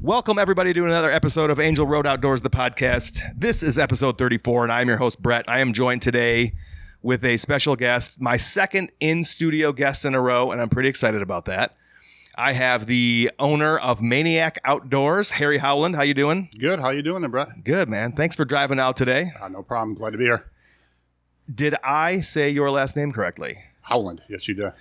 Welcome, everybody, to another episode of Angel Road Outdoors, the podcast. This is episode 34, and I'm your host, Brett. I am joined today with a special guest, my second in-studio guest in a row, and I'm pretty excited about that. I have the owner of Maniac Outdoors, Harry Howland. How you doing? Good. How you doing there, Brett? Good, man. Thanks for driving out today. No problem. Glad to be here. Did I say your last name correctly? Howland. Yes, you did.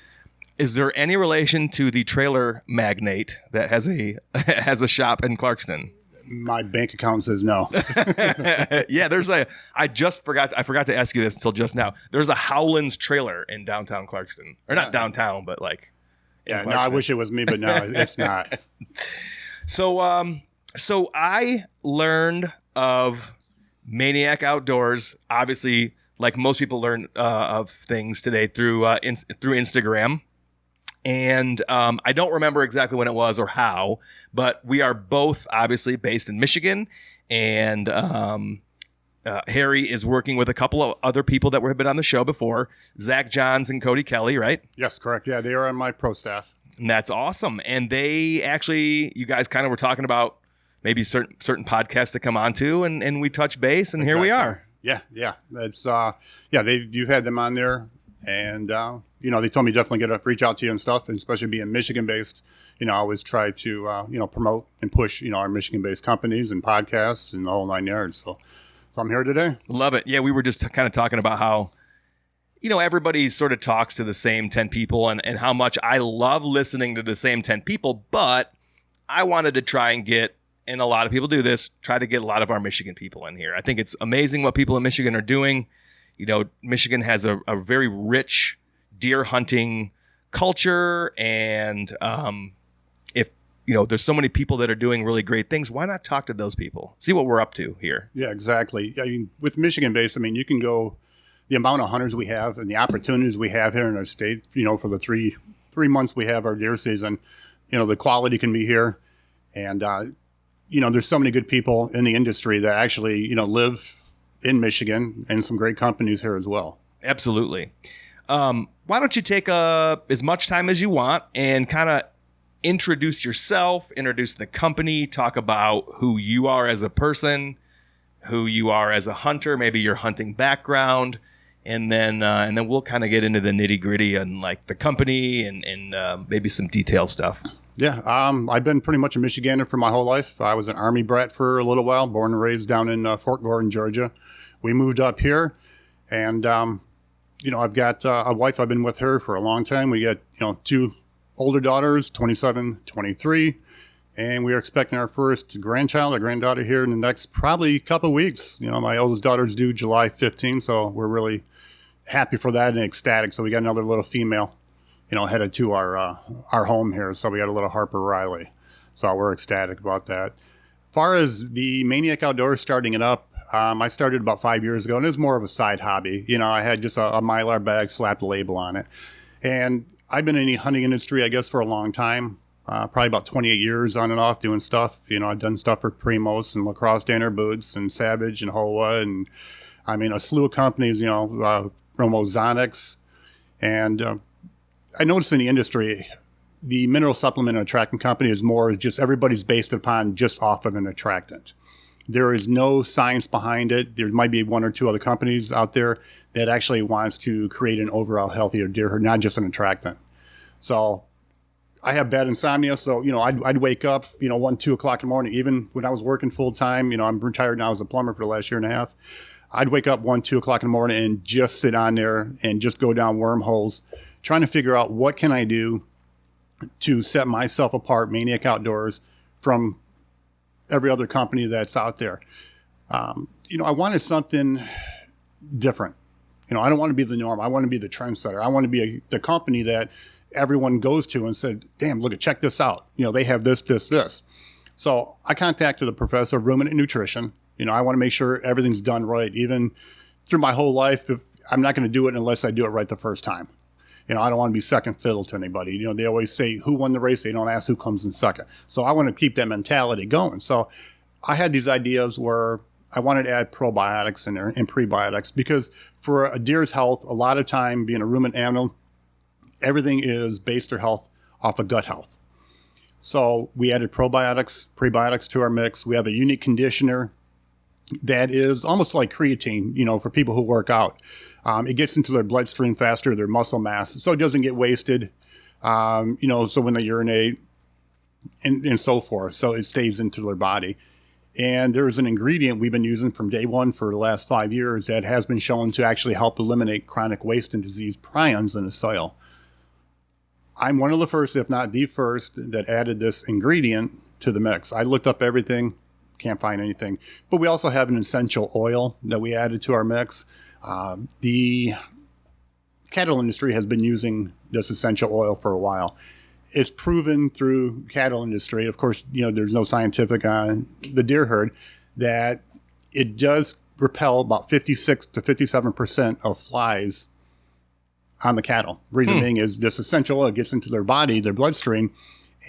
Is there any relation to the trailer magnate that has a shop in Clarkston? My bank account says no. Yeah, I forgot to ask you this until just now. There's a Howland's trailer in downtown Clarkston. Or not downtown, but like yeah, no, I wish it was me, but no, it's not. So I learned of Maniac Outdoors, obviously, like most people learn of things today through Instagram. And I don't remember exactly when it was or how, but we are both obviously based in Michigan. And Harry is working with a couple of other people that have been on the show before, Zach Johns and Cody Kelly, right? Yes, correct. Yeah, they are on my pro staff. And that's awesome. And they actually, you guys kind of were talking about maybe certain podcasts to come on to, and we touch base, and Here we are. Yeah. That's you've had them on there, and they told me definitely reach out to you and stuff, and especially being Michigan based. I always try to promote and push our Michigan based companies and podcasts and the whole nine yards. So I'm here today. Love it. Yeah, we were just kind of talking about how everybody sort of talks to the same 10 people, and how much I love listening to the same 10 people, but I wanted to try and get, and a lot of people do this, try to get a lot of our Michigan people in here. I think it's amazing what people in Michigan are doing. Michigan has a very rich deer hunting culture, and if there's so many people that are doing really great things, why not talk to those people, see what we're up to here? Yeah, exactly. I mean, with Michigan based, you can go, the amount of hunters we have and the opportunities we have here in our state, for the three months we have our deer season, the quality can be here, and there's so many good people in the industry that actually live in Michigan, and some great companies here as well. Absolutely. Why don't you take as much time as you want and kind of introduce yourself, introduce the company, talk about who you are as a person, who you are as a hunter, maybe your hunting background, and then we'll kind of get into the nitty gritty and like the company and maybe some detail stuff. Yeah, I've been pretty much a Michigander for my whole life. I was an Army brat for a little while, born and raised down in Fort Gordon, Georgia. We moved up here, and I've got a wife. I've been with her for a long time. We got two older daughters, 27, 23, and we are expecting our first grandchild, or granddaughter, here in the next probably couple of weeks. My oldest daughter's due July 15th, so we're really happy for that and ecstatic. So we got another little female, headed to our home here. So we got a little Harper Riley. So we're ecstatic about that. As far as the Maniac Outdoors starting it up, I started about 5 years ago, and it was more of a side hobby. I had just a Mylar bag, slapped a label on it. And I've been in the hunting industry, I guess, for a long time, probably about 28 years on and off doing stuff. I've done stuff for Primos and Lacrosse Danner Boots and Savage and Hoa, and a slew of companies, Romo Zonix. And I noticed in the industry, the mineral supplement and attractant company is more just everybody's based upon just off of an attractant. There is no science behind it. There might be one or two other companies out there that actually wants to create an overall healthier deer herd, not just an attractant. So I have bad insomnia. So, I'd wake up, 1, 2 o'clock in the morning, even when I was working full time. I'm retired now as a plumber for the last year and a half. I'd wake up 1, 2 o'clock in the morning and just sit on there and just go down wormholes, trying to figure out what can I do to set myself apart, Maniac Outdoors, from every other company that's out there. I wanted something different. I don't want to be the norm. I want to be the trendsetter. I want to be the company that everyone goes to and said, damn, check this out. They have this. So I contacted a professor of ruminant nutrition. I want to make sure everything's done right. Even through my whole life, I'm not going to do it unless I do it right the first time. I don't want to be second fiddle to anybody. They always say who won the race. They don't ask who comes in second. So I want to keep that mentality going. So I had these ideas where I wanted to add probiotics in there and prebiotics, because for a deer's health, a lot of time being a ruminant animal, everything is based their health off of gut health. So we added probiotics, prebiotics to our mix. We have a unique conditioner that is almost like creatine, for people who work out. It gets into their bloodstream faster, their muscle mass, so it doesn't get wasted, so when they urinate and so forth, so it stays into their body. And there's an ingredient we've been using from day one for the last 5 years that has been shown to actually help eliminate chronic waste and disease prions in the soil. I'm one of the first, if not the first, that added this ingredient to the mix. I looked up everything, can't find anything. But we also have an essential oil that we added to our mix. The cattle industry has been using this essential oil for a while. It's proven through cattle industry. Of course, there's no scientific on the deer herd that it does repel about 56 to 57% of flies on the cattle. Reason being is this essential oil gets into their body, their bloodstream,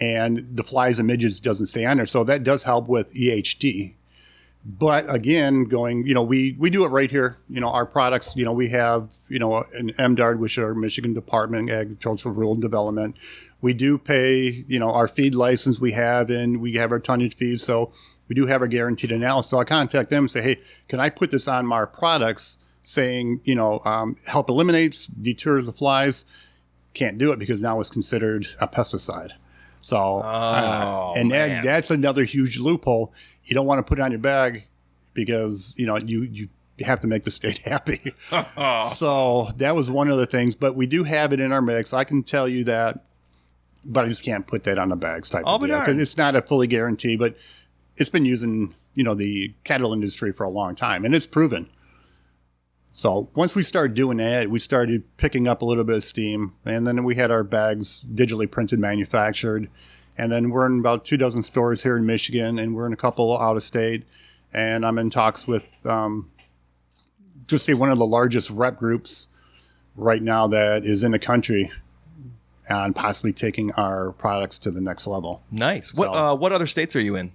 and the flies and midges doesn't stay on there. So that does help with EHD. But again, we do it right here. Our products, we have, an MDARD, which is our Michigan Department of Agricultural Rural Development. We do pay, our feed license we have, and we have our tonnage fees. So we do have our guaranteed analysis. So I contact them and say, hey, can I put this on my products saying, help eliminates, deters the flies? Can't do it because now it's considered a pesticide. So, that's another huge loophole. You don't want to put it on your bag because, you have to make the state happy. So that was one of the things, but we do have it in our mix. I can tell you that, but I just can't put that on the bags type of deal because it's not a fully guarantee, but it's been using, the cattle industry for a long time and it's proven. So once we started doing that, we started picking up a little bit of steam, and then we had our bags digitally printed, manufactured. And then we're in about 24 stores here in Michigan, and we're in a couple out of state. And I'm in talks with one of the largest rep groups right now that is in the country and possibly taking our products to the next level. Nice. What other states are you in?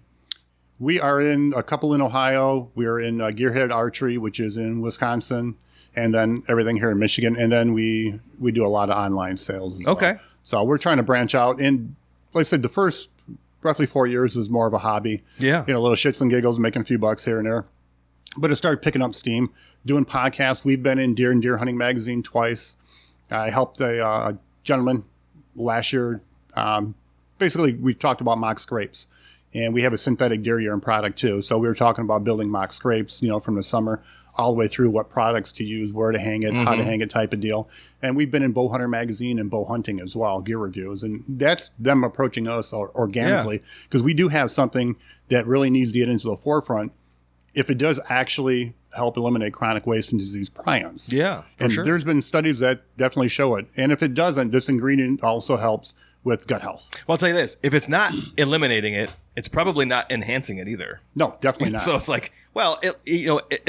We are in a couple in Ohio. We are in Gearhead Archery, which is in Wisconsin, and then everything here in Michigan. And then we do a lot of online sales as well. So we're trying to branch out. And like I said, the first roughly 4 years was more of a hobby. Yeah. Little shits and giggles, making a few bucks here and there. But it started picking up steam, doing podcasts. We've been in Deer and Deer Hunting Magazine twice. I helped a gentleman last year. Basically, we talked about mock scrapes. And we have a synthetic deer urine product too. So we were talking about building mock scrapes, from the summer all the way through what products to use, where to hang it, how to hang it type of deal. And we've been in Bow Hunter Magazine and Bow Hunting as well, gear reviews. And that's them approaching us organically because we do have something that really needs to get into the forefront if it does actually help eliminate chronic waste and disease prions. Yeah, and there's been studies that definitely show it. And if it doesn't, this ingredient also helps with gut health. Well, I'll tell you this. If it's not eliminating it, it's probably not enhancing it either. No, definitely not. So it's like, well,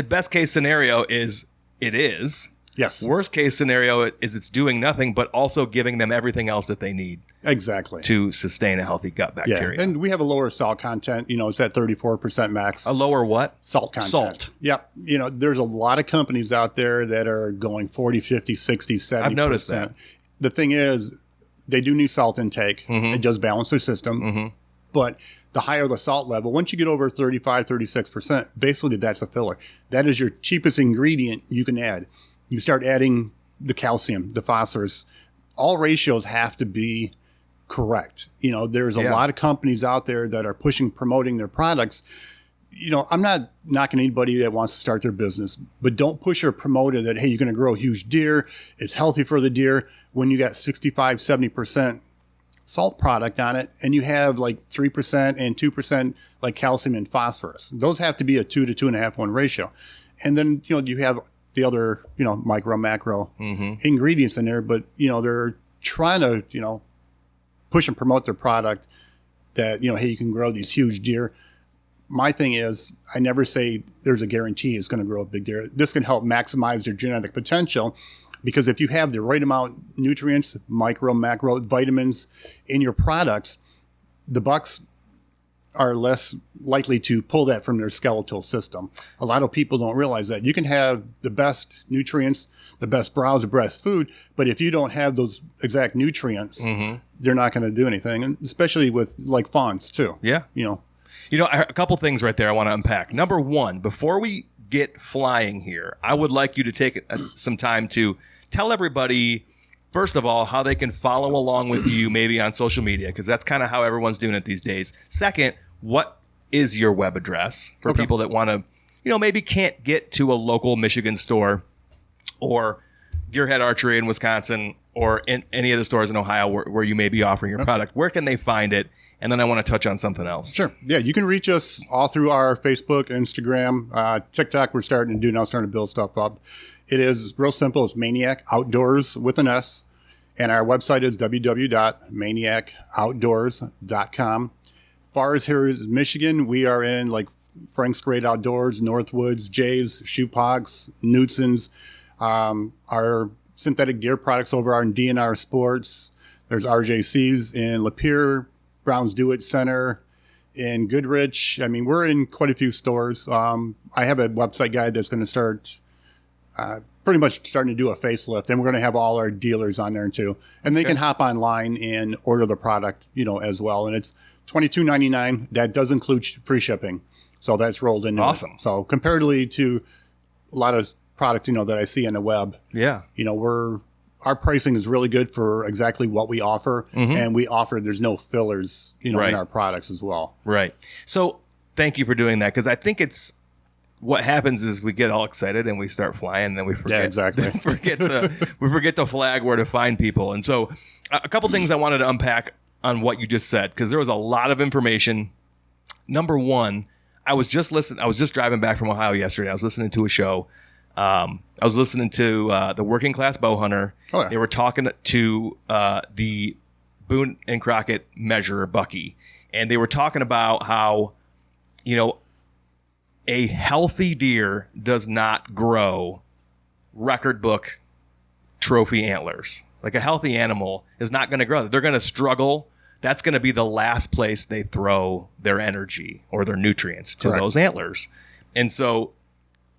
best case scenario is it is. Yes. Worst case scenario is it's doing nothing, but also giving them everything else that they need. Exactly. To sustain a healthy gut bacteria. Yeah. And we have a lower salt content. It's at 34% max. A lower what? Salt content. Salt. Yep. There's a lot of companies out there that are going 40, 50, 60, 70%. I've noticed that. The thing is, they do need salt intake. It does balance their system. But the higher the salt level, once you get over 35, 36%, basically that's a filler. That is your cheapest ingredient you can add. You start adding the calcium, the phosphorus. All ratios have to be correct. There's a lot of companies out there that are promoting their products. I'm not knocking anybody that wants to start their business, but don't push or promote it that, hey, you're going to grow a huge deer. It's healthy for the deer when you got 65, 70% salt product on it, and you have like 3% and 2% like calcium and phosphorus. Those have to be a 2 to 2.5:1 ratio. And then, you have the other, micro, macro ingredients in there, but, they're trying to, push and promote their product that, hey, you can grow these huge deer. My thing is, I never say there's a guarantee it's going to grow a big deer. This can help maximize their genetic potential because if you have the right amount of nutrients, micro, macro, vitamins in your products, the bucks are less likely to pull that from their skeletal system. A lot of people don't realize that. You can have the best nutrients, the best browse, the best food, but if you don't have those exact nutrients, they're not going to do anything, and especially with like fawns too. Yeah. You know, a couple things right there I want to unpack. Number one, before we get flying here, I would like you to take some time to tell everybody, first of all, how they can follow along with you maybe on social media, because that's kind of how everyone's doing it these days. Second, what is your web address for people that want to, you know, maybe can't get to a local Michigan store or Gearhead Archery in Wisconsin or in any of the stores in Ohio where you may be offering your product? Where can they find it? And then I want to touch on something else. Sure. Yeah, you can reach us all through our Facebook, Instagram, TikTok. We're starting to build stuff up. It is real simple. It's Maniac Outdoors with an S. And our website is www.maniacoutdoors.com. As far as here is Michigan, we are in like Frank's Great Outdoors, Northwoods, Jay's, Shoepox, Knutson's, our synthetic gear products over our DNR Sports. There's RJC's in Lapeer, Brown's Do It Center in Goodrich. I mean, we're in quite a few stores. I have a website guide that's going to start pretty much starting to do a facelift, and we're going to have all our dealers on there too. And they can hop online and order the product, you know, as well. And it's $22.99. That does include free shipping. So that's rolled in. Awesome. So comparatively to a lot of products, you know, that I see on the web, you know, our pricing is really good for exactly what we offer. And we offer, there's no fillers, you know, in our products as well. Right. So thank you for doing that. 'Cause I think it's, what happens is we get all excited and we start flying, and then we forget. Yeah, exactly. we forget to flag where to find people. And so a couple things I wanted to unpack on what you just said, because there was a lot of information. Number one, I was just driving back from Ohio yesterday. I was listening to a show. I was listening to the Working Class Bow Hunter. Oh, yeah. They were talking to the Boone and Crockett measurer, Bucky. And they were talking about how, you know, a healthy deer does not grow record book trophy antlers. Like a healthy animal is not going to grow. They're going to struggle. That's going to be the last place they throw their energy or their nutrients to those antlers. And so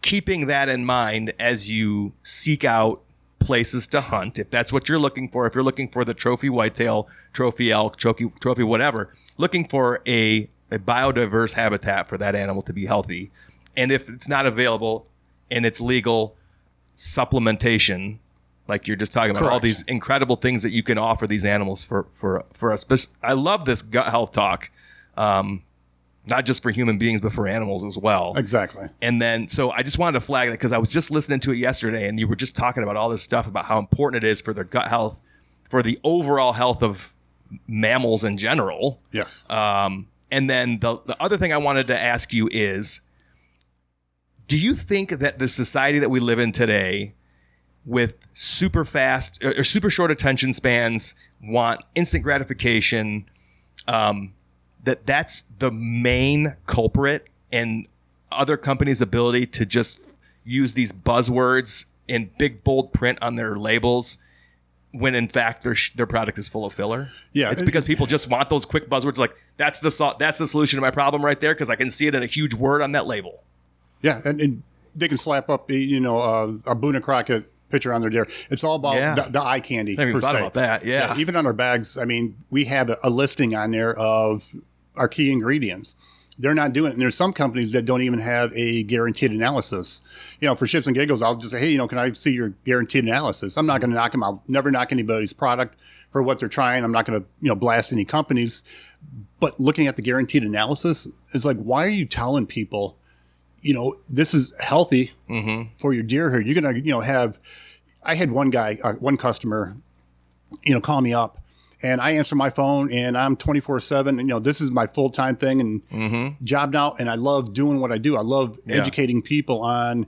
keeping that in mind as you seek out places to hunt, if that's what you're looking for, if you're looking for the trophy whitetail, trophy elk, trophy whatever, looking for a biodiverse habitat for that animal to be healthy. And if it's not available and it's legal, supplementation, like you're just talking about, all these incredible things that you can offer these animals for us. I love this gut health talk, not just for human beings, but for animals as well. Exactly. And then, so I just wanted to flag that because I was just listening to it yesterday, and you were just talking about all this stuff about how important it is for their gut health, for the overall health of mammals in general. Yes. And then the other thing I wanted to ask you is, do you think that the society that we live in today, with super fast or super short attention spans, want instant gratification, that's the main culprit in other companies' ability to just use these buzzwords in big bold print on their labels, when in fact their product is full of filler? Yeah, it's because people just want those quick buzzwords, like that's the solution to my problem right there, because I can see it in a huge word on that label. Yeah, and they can slap up a Boone and Crockett picture on their deer. It's all about the eye candy. I never thought about that. Yeah. Even on our bags, I mean, we have a listing on there of our key ingredients. They're not doing it. And there's some companies that don't even have a guaranteed analysis. You know, for shits and giggles, I'll just say, hey, can I see your guaranteed analysis? I'm not going to knock them out. Never knock anybody's product for what they're trying. I'm not going to, blast any companies. But looking at the guaranteed analysis, it's like, why are you telling people, this is healthy for your deer herd? You're going to, have, I had one customer, call me up. And I answer my phone, and I'm 24/7. This is my full-time thing and job now. And I love doing what I do. I love educating people on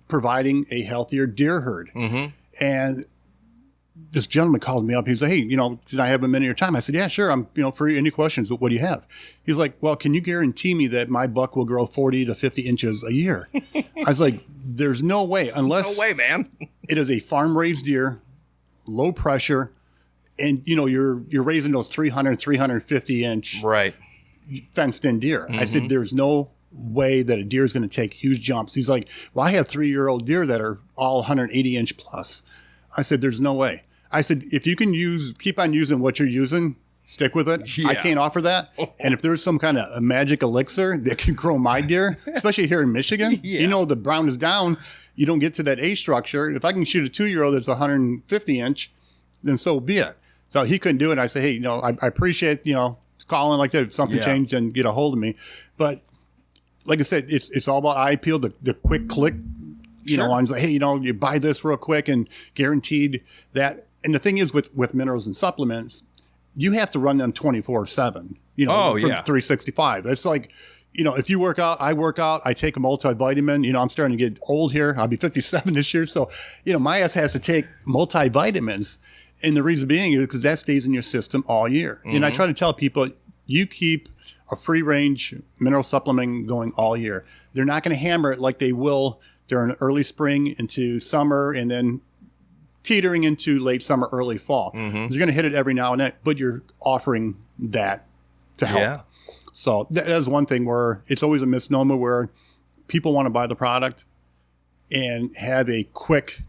providing a healthier deer herd. And this gentleman called me up. He was like, hey, should I have a minute of your time? I said, yeah, sure. I'm, free. Any questions? What do you have? He's like, well, can you guarantee me that my buck will grow 40 to 50 inches a year? I was like, there's no way, unless no way, man. It is a farm-raised deer, low pressure. And, you're raising those 300, 350 inch fenced in deer. I said, there's no way that a deer is going to take huge jumps. He's like, well, I have 3-year-old deer that are all 180 inch plus. I said, there's no way. I said, if you can keep on using what you're using, stick with it. Yeah. I can't offer that. And if there's some kind of a magic elixir that can grow my deer, especially here in Michigan, Yeah. you know, the brown is down. You don't get to that age structure. If I can shoot a 2-year-old that's 150 inch, then so be it. So he couldn't do it. I said, hey, you know, I appreciate, you know, calling like that. If something changed, and get a hold of me. But like I said, it's all about eye appeal, the quick click, you know, on like, hey, you know, you buy this real quick and guaranteed that. And the thing is with minerals and supplements, you have to run them 24/7, you know, 365. It's like, you know, if you work out, I take a multivitamin, you know, I'm starting to get old here. I'll be 57 this year. So, you know, my ass has to take multivitamins. And the reason being is because that stays in your system all year. And I try to tell people, you keep a free range mineral supplement going all year. They're not going to hammer it like they will during early spring into summer and then teetering into late summer, early fall. They're going to hit it every now and then, but you're offering that to help. Yeah. So that is one thing where it's always a misnomer where people want to buy the product and have a quick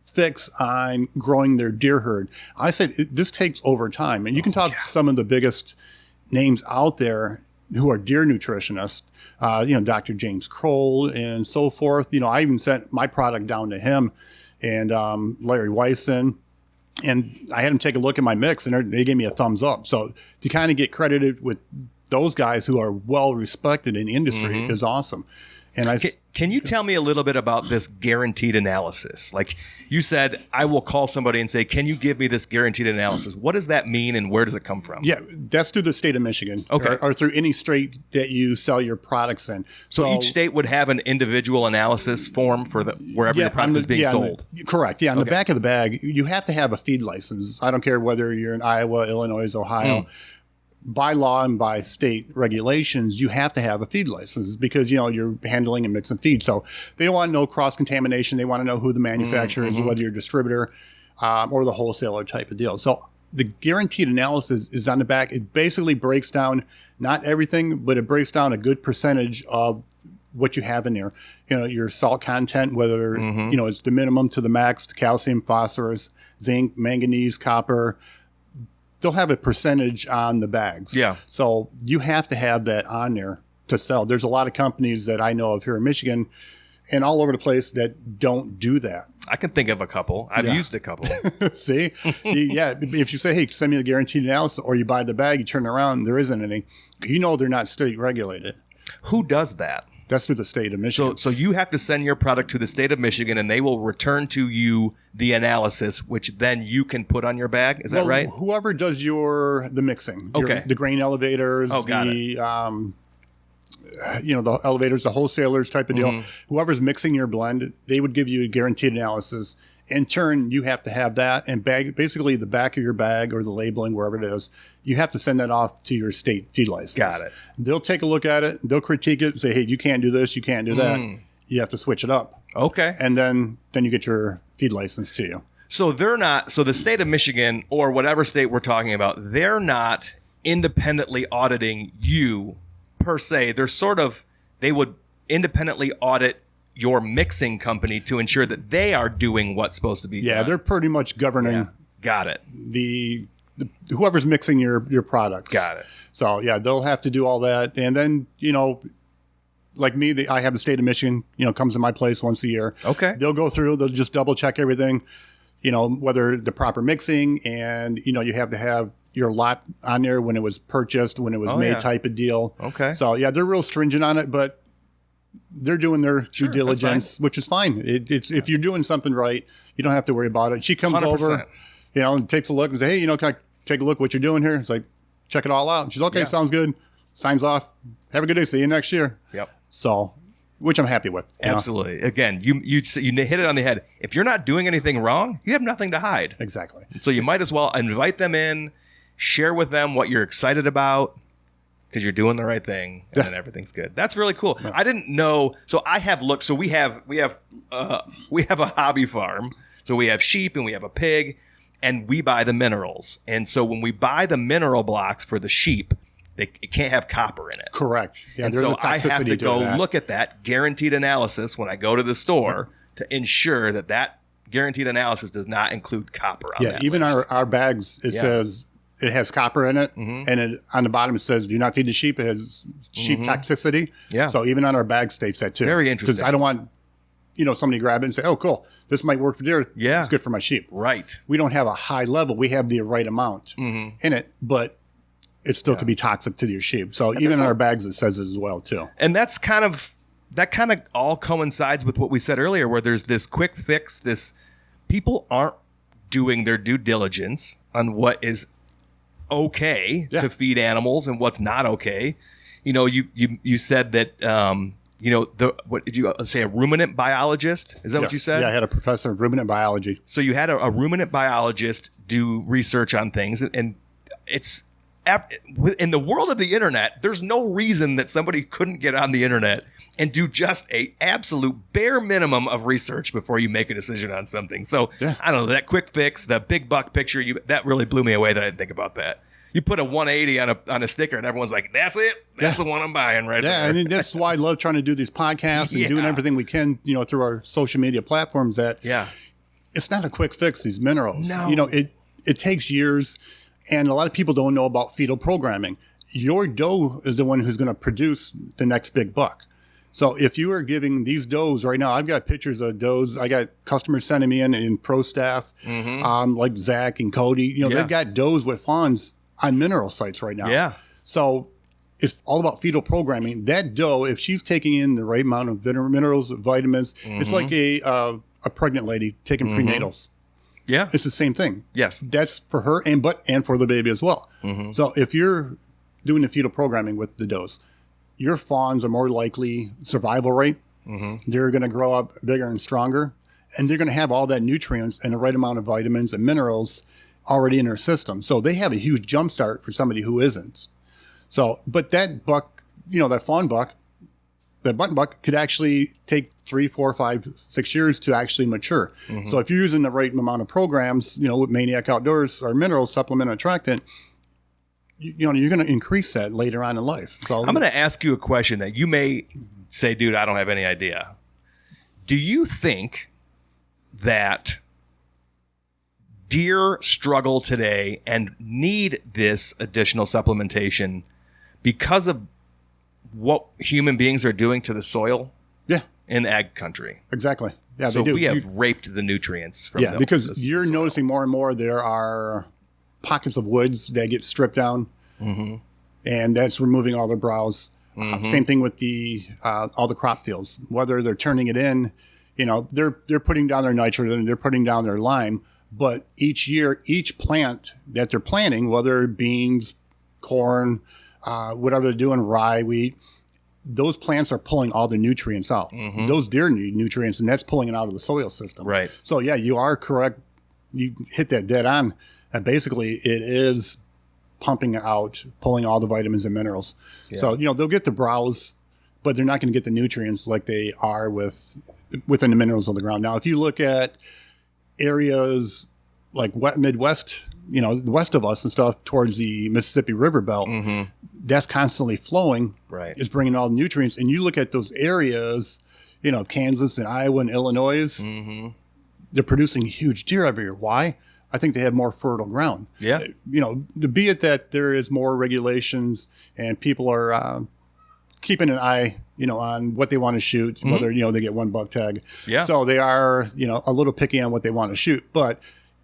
fix on growing their deer herd. I said this takes over time, and you can talk to some of the biggest names out there who are deer nutritionists, you know, Dr. James Kroll and so forth. You know, I even sent my product down to him and Larry Wyson, and I had him take a look at my mix, and they gave me a thumbs up. So to kind of get credited with those guys who are well respected in the industry is awesome. And can you tell me a little bit about this guaranteed analysis? Like you said, I will call somebody and say, can you give me this guaranteed analysis? What does that mean and where does it come from? Yeah, that's through the state of Michigan. Okay. Or through any state that you sell your products in. So each state would have an individual analysis form for wherever the product is being sold. Correct. Yeah, on the back of the bag, you have to have a feed license. I don't care whether you're in Iowa, Illinois, Ohio. By law and by state regulations, you have to have a feed license because, you know, you're handling and mixing feed. So they don't want to know cross-contamination. They want to know who the manufacturer is, whether you're a distributor or the wholesaler type of deal. So the guaranteed analysis is on the back. It basically breaks down not everything, but it breaks down a good percentage of what you have in there. You know, your salt content, whether, you know, it's the minimum to the max, the calcium, phosphorus, zinc, manganese, copper. They'll have a percentage on the bags. Yeah. So you have to have that on there to sell. There's a lot of companies that I know of here in Michigan and all over the place that don't do that. I can think of a couple. I've used a couple. See? Yeah. If you say, hey, send me the guaranteed analysis, or you buy the bag, you turn around, there isn't any. You know they're not state regulated. Who does that? That's through the state of Michigan. So you have to send your product to the state of Michigan, and they will return to you the analysis, which then you can put on your bag. Is that right? Whoever does the mixing, the grain elevators, you know, the elevators, the wholesalers type of deal. Whoever's mixing your blend, they would give you a guaranteed analysis. In turn, you have to have that, and basically the back of your bag or the labeling, wherever it is, you have to send that off to your state feed license. Got it. They'll take a look at it. They'll critique it, say, hey, you can't do this, you can't do that. You have to switch it up. Okay. And then you get your feed license to you. So the state of Michigan or whatever state we're talking about, they're not independently auditing you per se. They would independently audit your mixing company to ensure that they are doing what's supposed to be done. They're pretty much governing. Got it. The whoever's mixing your products. Got it. So they'll have to do all that, and then, you know, like me, I have the state of Michigan, you know, comes to my place once a year. Okay. They'll go through, they'll just double check everything, you know, whether the proper mixing, and, you know, you have to have your lot on there when it was purchased, when it was made type of deal. Okay. So they're real stringent on it, but they're doing their due diligence, which is fine. It's if you're doing something right, you don't have to worry about it. She comes 100%. over, you know, and takes a look and say, hey, you know, can I take a look at what you're doing here? It's like, check it all out. And she's okay, sounds good. Signs off. Have a good day. See you next year. Yep. So, which I'm happy with. Absolutely. Again, you hit it on the head. If you're not doing anything wrong, you have nothing to hide. Exactly. So you might as well invite them in, share with them what you're excited about, because you're doing the right thing, and then everything's good. That's really cool. Yeah. I didn't know. So I have looked. So we have a hobby farm. So we have sheep and we have a pig, and we buy the minerals. And so when we buy the mineral blocks for the sheep, it can't have copper in it. Correct. Yeah, And there's so a toxicity I have to go that. look at that guaranteed analysis when I go to the store to ensure that guaranteed analysis does not include copper on that even list. our bags, it says it has copper in it, and on the bottom it says do not feed the sheep. It has sheep toxicity. Yeah. So even on our bag states that too. Very interesting. Because I don't want somebody grab it and say, oh, cool, this might work for deer. Yeah. It's good for my sheep. Right. We don't have a high level. We have the right amount in it, but it still could be toxic to your sheep. So even in our bags, it says it as well too. And that kind of all coincides with what we said earlier, where there's this quick fix. People aren't doing their due diligence on what is okay to feed animals and what's not okay. You said that what did you say? A ruminant biologist? Is that what you said? Yeah, I had a professor of ruminant biology. So you had a ruminant biologist do research on things, and it's in the world of the internet. There's no reason that somebody couldn't get on the internet and do just a absolute bare minimum of research before you make a decision on something. So I don't know, that quick fix, the big buck picture, that really blew me away that I didn't think about that. You put a 180 on a sticker and everyone's like, that's it. That's the one I'm buying right there. Yeah, I mean, that's why I love trying to do these podcasts and doing everything we can, through our social media platforms it's not a quick fix, these minerals. No. It takes years, and a lot of people don't know about fetal programming. Your doe is the one who's going to produce the next big buck. So if you are giving these does right now, I've got pictures of does. I got customers sending me in pro staff, like Zach and Cody. They've got does with fawns on mineral sites right now. Yeah. So it's all about fetal programming. That doe, if she's taking in the right amount of minerals, vitamins, it's like a pregnant lady taking prenatals. Yeah. It's the same thing. Yes. That's for her and for the baby as well. So if you're doing the fetal programming with the does, your fawns are more likely survival rate. They're going to grow up bigger and stronger, and they're going to have all that nutrients and the right amount of vitamins and minerals already in their system. So they have a huge jump start for somebody who isn't. So, but that buck, that fawn buck, that button buck could actually take 3, 4, 5, 6 years to actually mature. So if you're using the right amount of programs, with Maniac Outdoors or mineral supplement attractant, you're going to increase that later on in life. So I'm going to ask you a question that you may say, dude, I don't have any idea. Do you think that deer struggle today and need this additional supplementation because of what human beings are doing to the soil? Yeah. In ag country. Exactly. Yeah, so they do. We have raped the nutrients from because you're noticing more and more there are pockets of woods that get stripped down, and that's removing all their browse. Same thing with all the crop fields. Whether they're turning it in, they're putting down their nitrogen, they're putting down their lime, but each year, each plant that they're planting, whether beans, corn, whatever they're doing, rye, wheat, those plants are pulling all the nutrients out. Those deer need nutrients, and that's pulling it out of the soil system. Right. So, yeah, you are correct. You hit that dead on. Basically, it is pumping out, pulling all the vitamins and minerals. Yeah. So, they'll get the browse, but they're not going to get the nutrients like they are within the minerals of the ground. Now, if you look at areas like Midwest, west of us and stuff towards the Mississippi River Belt, that's constantly flowing. Right. It's bringing all the nutrients. And you look at those areas, Kansas and Iowa and Illinois, they're producing huge deer every year. Why? I think they have more fertile ground. Yeah. Be it that there is more regulations and people are keeping an eye, on what they want to shoot, whether, they get one buck tag. Yeah. So they are, a little picky on what they want to shoot, but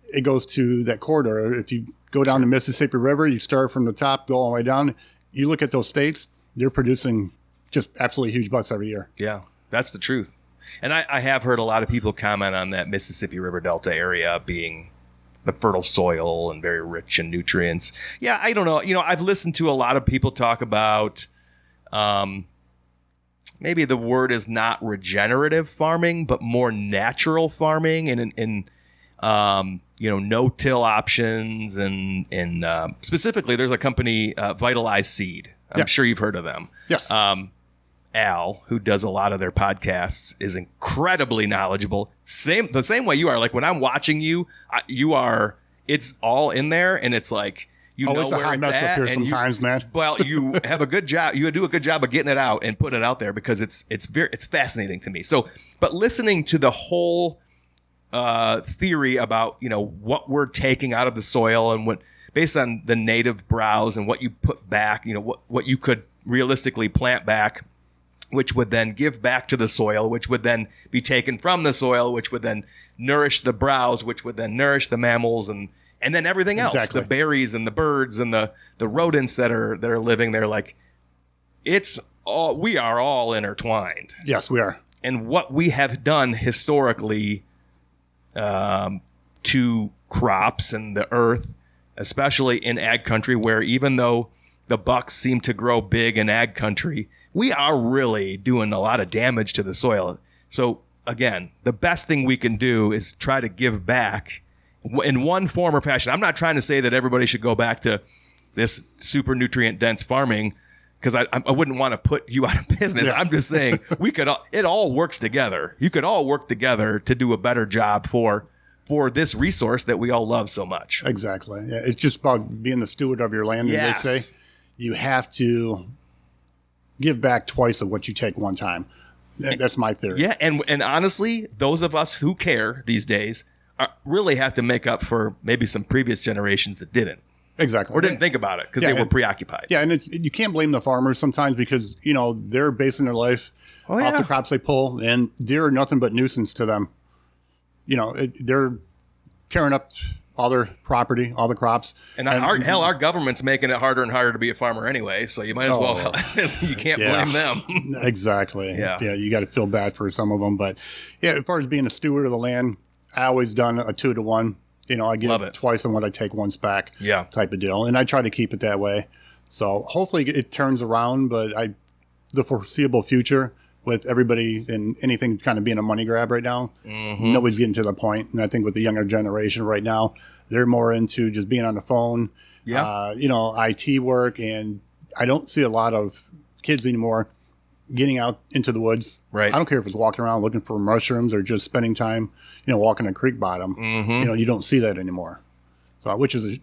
it goes to that corridor. If you go down the Mississippi River, you start from the top, go all the way down. You look at those states, they're producing just absolutely huge bucks every year. Yeah, that's the truth. And I have heard a lot of people comment on that Mississippi River Delta area being the fertile soil and very rich in nutrients. Yeah, I don't know. I've listened to a lot of people talk about maybe the word is not regenerative farming, but more natural farming and no-till options. And specifically, there's a company, Vitalize Seed. I'm sure you've heard of them. Yes. Al, who does a lot of their podcasts, is incredibly knowledgeable. The same way you are. Like when I'm watching you, it's all in there, and it's like You Oh, know it's a where hot it's mess at, up here and sometimes, man. well, you have a good job. You do a good job of getting it out and putting it out there because it's fascinating to me. So, but listening to the whole theory about what we're taking out of the soil and what based on the native browse and what you put back, what you could realistically plant back, which would then give back to the soil, which would then be taken from the soil, which would then nourish the browse, which would then nourish the mammals and then everything else, Exactly. the berries and the birds and the rodents that are living there. Like we are all intertwined. Yes, we are. And what we have done historically to crops and the earth, especially in ag country, where even though the bucks seem to grow big in ag country, we are really doing a lot of damage to the soil. So again, the best thing we can do is try to give back in one form or fashion. I'm not trying to say that everybody should go back to this super nutrient dense farming, because I wouldn't want to put you out of business. Yeah. I'm just saying it all works together. You could all work together to do a better job for this resource that we all love so much. Exactly. Yeah, it's just about being the steward of your land, Yes. as they say. You have to give back twice of what you take one time. That's my theory. Yeah, and honestly, those of us who care these days really have to make up for maybe some previous generations that didn't. Exactly. Or didn't think about it because Yeah, they were and- preoccupied. Yeah, and you can't blame the farmers sometimes because, they're basing their life Oh, off yeah. the crops they pull, and deer are nothing but nuisance to them. They're tearing up all their property, all the crops. And our government's making it harder and harder to be a farmer anyway, so you might as well. You can't Yeah. blame them. Exactly. Yeah. You got to feel bad for some of them. But yeah, as far as being a steward of the land, I always done a 2-to-1. I give Love it. twice on what I take once back. Yeah. Type of deal. And I try to keep it that way. So hopefully it turns around, but the foreseeable future with everybody and anything kind of being a money grab right now, nobody's getting to the point. And I think with the younger generation right now, they're more into just being on the phone, Yeah. IT work. And I don't see a lot of kids anymore getting out into the woods. Right. I don't care if it's walking around looking for mushrooms or just spending time, walking a creek bottom. You don't see that anymore. So, which is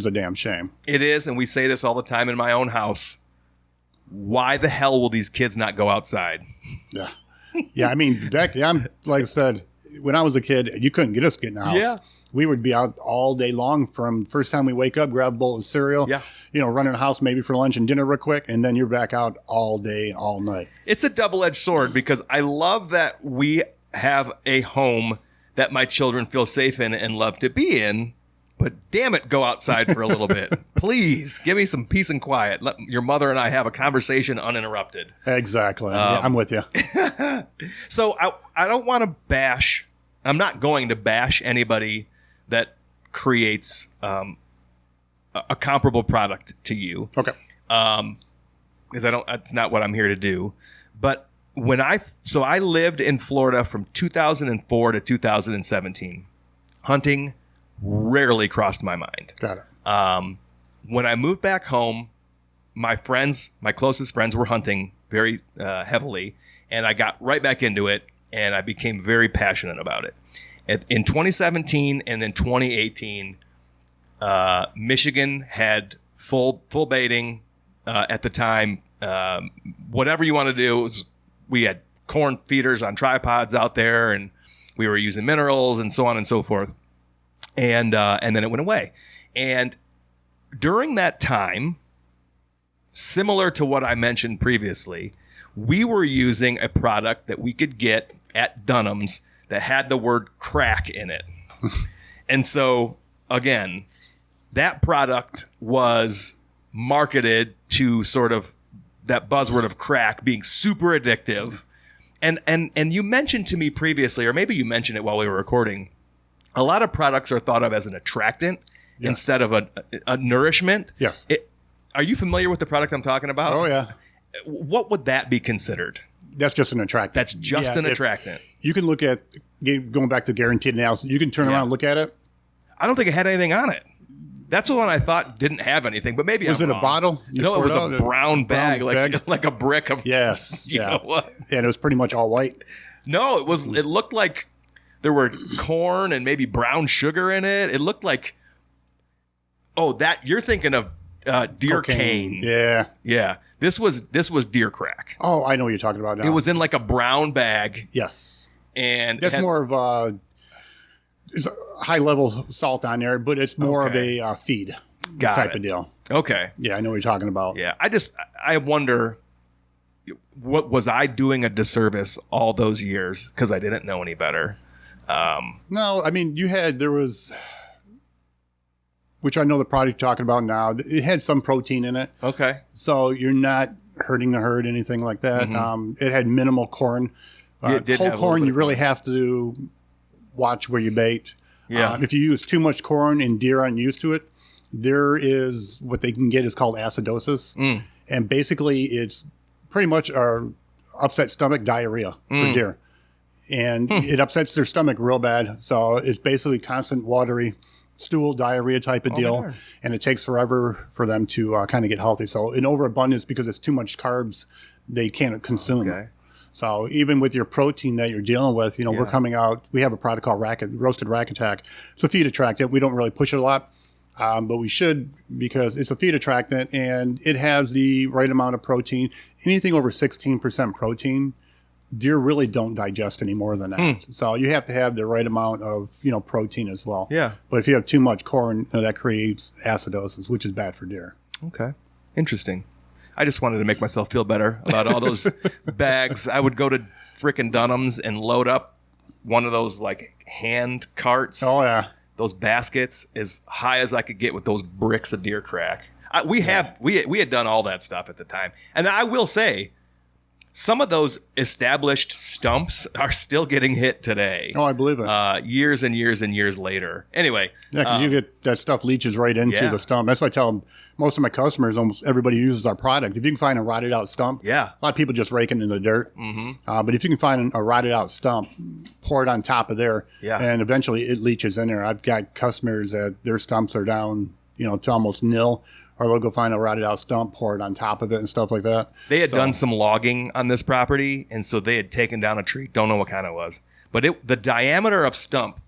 a damn shame. It is, and we say this all the time in my own house. Why the hell will these kids not go outside? Yeah. Yeah. I mean, like I said, when I was a kid, you couldn't get us to get in the house. Yeah. We would be out all day long from first time we wake up, grab a bowl of cereal, Yeah. Run in the house maybe for lunch and dinner real quick. And then you're back out all day, all night. It's a double-edged sword because I love that we have a home that my children feel safe in and love to be in. But damn it, go outside for a little bit. Please give me some peace and quiet. Let your mother and I have a conversation uninterrupted. Exactly. Yeah, I'm with you. So I don't want to bash. I'm not going to bash anybody that creates a comparable product to you. Okay. Because that's not what I'm here to do. But I lived in Florida from 2004 to 2017. Hunting rarely crossed my mind. Got it. When I moved back home, my closest friends were hunting very heavily, and I got right back into it, and I became very passionate about it. In 2017 and in 2018, Michigan had full baiting at the time. Whatever you want to do, we had corn feeders on tripods out there, and we were using minerals and so on and so forth. And then it went away. And during that time, similar to what I mentioned previously, we were using a product that we could get at Dunham's that had the word crack in it. And so, again, that product was marketed to sort of that buzzword of crack being super addictive. And you mentioned to me previously, or maybe you mentioned it while we were recording, a lot of products are thought of as an attractant instead of a nourishment. Yes. Are you familiar with the product I'm talking about? Oh, yeah. What would that be considered? That's just an attractant. That's just an attractant. You can look at, going back to guaranteed analysis, you can turn around and look at it. I don't think it had anything on it. That's the one I thought didn't have anything, but maybe Was I'm it wrong. a bottle? No, it was a brown bag, like a brick of. Yes. You know what? And it was pretty much all white. No, it was. It looked like there were corn and maybe brown sugar in it. It looked like Oh, that you're thinking of deer cane. Yeah. Yeah. This was deer crack. Oh, I know what you're talking about now. It was in like a brown bag. Yes. And that's more of it's a high level salt on there, but it's more of a feed type of deal. Okay. Yeah, I know what you're talking about. Yeah. I wonder, what was I doing a disservice all those years because I didn't know any better? No, I mean, there was, which I know the product you're talking about now, it had some protein in it. Okay. So you're not hurting the herd, anything like that. It had minimal corn. Whole corn, you really have to watch where you bait. Yeah. If you use too much corn and deer aren't used to it, there is what they can get is called acidosis. And basically it's pretty much upset stomach diarrhea for deer. And it upsets their stomach real bad. So it's basically constant watery stool diarrhea type of deal. And it takes forever for them to kind of get healthy. So in overabundance, because it's too much carbs, they can't consume. Okay. So even with your protein that you're dealing with, we're coming out, we have a product called Roasted Rack Attack. It's a feed attractant. We don't really push it a lot, but we should, because it's a feed attractant and it has the right amount of protein. Anything over 16% protein, deer really don't digest any more than that. So you have to have the right amount of, protein as well. Yeah. But if you have too much corn, that creates acidosis, which is bad for deer. Okay. Interesting. I just wanted to make myself feel better about all those bags. I would go to frickin' Dunham's and load up one of those like hand carts. Oh yeah. Those baskets as high as I could get with those bricks of deer crack. We had done all that stuff at the time. And I will say, some of those established stumps are still getting hit today. Oh, I believe it. Years and years and years later. Anyway. Yeah, because you get that stuff leaches right into the stump. That's why I tell them, most of my customers, almost everybody uses our product. If you can find a rotted out stump, a lot of people just rake it in the dirt. But if you can find a rotted out stump, pour it on top of there, and eventually it leaches in there. I've got customers that their stumps are down, to almost nil. Or they'll go find a rotted out stump, pour it on top of it and stuff like that. They had done some logging on this property, and so they had taken down a tree. Don't know what kind it was. But the diameter of stump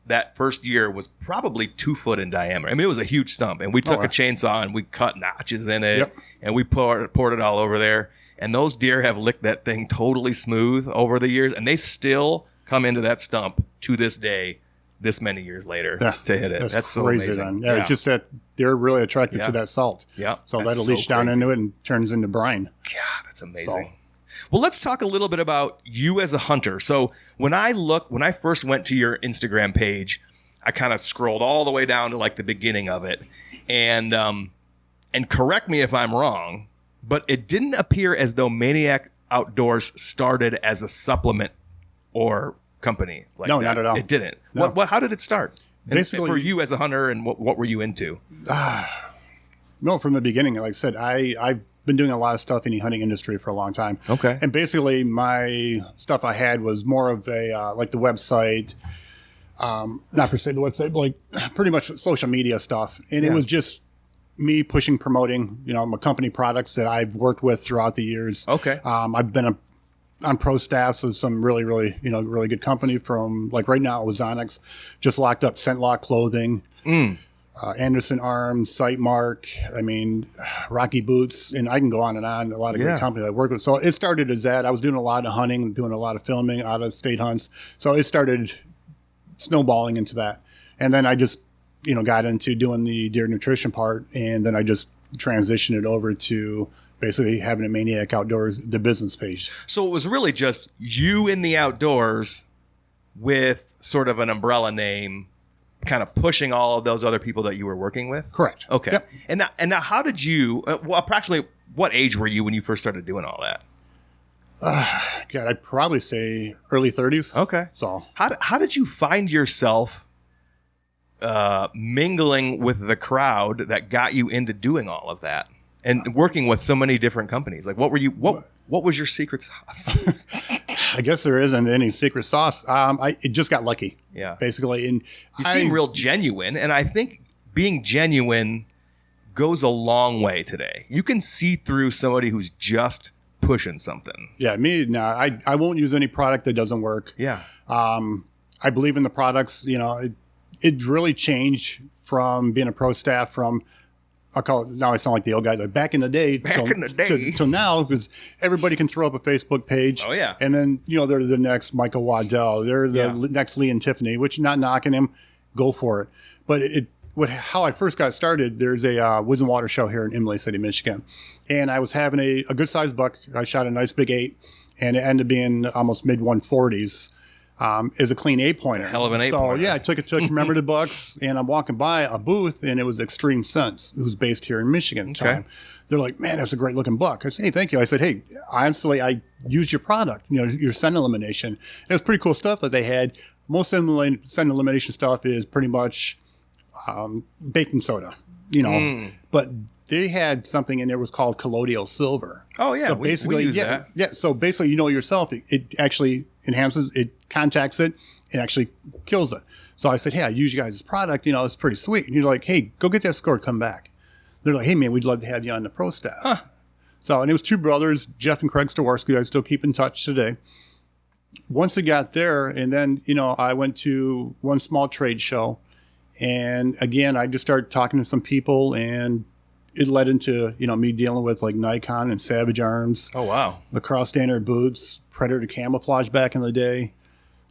that first year was probably 2 foot in diameter. I mean, it was a huge stump. And we took a chainsaw and we cut notches in it. And we poured it all over there. And those deer have licked that thing totally smooth over the years. And they still come into that stump to this day, this many years later, to hit it. That's so crazy, amazing. then. It's just that they're really attracted to that salt. So that'll leach down into it and turns into brine. Yeah, that's amazing. Well, let's talk a little bit about you as a hunter. So when I first went to your Instagram page, I kind of scrolled all the way down to like the beginning of it. And correct me if I'm wrong, but it didn't appear as though Maniac Outdoors started as a supplement or company like no, that. not at all. It didn't. No. How did it start? Basically, for you as a hunter, and what were you into? No, from the beginning, like I said, I've been doing a lot of stuff in the hunting industry for a long time. Okay. And basically, my stuff I had was more of a like the website, not per se the website, but like pretty much social media stuff. And it was just me pushing, promoting, my company products that I've worked with throughout the years. Okay. I've been on pro staffs of some really, really, really good company from, like right now it was Onyx, just locked up Scent Lock Clothing, Anderson Arms, Sightmark, Rocky Boots, and I can go on and on. A lot of great companies I work with. So it started as that. I was doing a lot of hunting, doing a lot of filming, out of state hunts. So it started snowballing into that. And then I just, got into doing the deer nutrition part, and then I just transitioned it over to basically having a Maniac Outdoors, the business page. So it was really just you in the outdoors with sort of an umbrella name, kind of pushing all of those other people that you were working with? Correct. Okay. Yep. And now how did you, approximately what age were you when you first started doing all that? God, I'd probably say early 30s. Okay. So how did you find yourself mingling with the crowd that got you into doing all of that and working with so many different companies? Like, what was your secret sauce? I guess there isn't any secret sauce. It just got lucky. Yeah. Basically. And you seem real genuine, and I think being genuine goes a long way today. You can see through somebody who's just pushing something. Yeah, I won't use any product that doesn't work. Yeah. I believe in the products. It really changed from being a pro staff from, I'll call it, now I sound like the old guys, like back in the day, till now, because everybody can throw up a Facebook page. Oh, yeah. And then, they're the next Michael Waddell. They're the next Lee and Tiffany, which, not knocking him, go for it. But how I first got started, there's a Woods and Water show here in Imlay City, Michigan. And I was having a good sized buck. I shot a nice big 8, and it ended up being almost mid 140s. Is a clean 8-pointer. Hell of an 8-pointer. So yeah, I took commemorative bucks, and I'm walking by a booth, and it was Extreme Sense, who's based here in Michigan. Okay. They're like, man, that's a great looking buck. I said, hey, thank you. I said, hey, honestly, I used your product, your scent elimination. And it was pretty cool stuff that they had. Most scent elimination stuff is pretty much baking soda, but they had something in there was called colloidal silver. Oh yeah, so basically, we use that. Yeah, so basically, yourself, it actually enhances, it contacts it, and actually kills it. So I said, hey, I use you guys' product, it's pretty sweet. And you're like, hey, go get that score, come back. They're like, hey man, we'd love to have you on the pro staff. Huh. So, and it was 2 brothers, Jeff and Craig Staworski. I still keep in touch today. Once it got there, and then, I went to one small trade show. And again, I just started talking to some people, and it led into, me dealing with like Nikon and Savage Arms. Oh, wow. Lacrosse standard boots, Predator camouflage back in the day.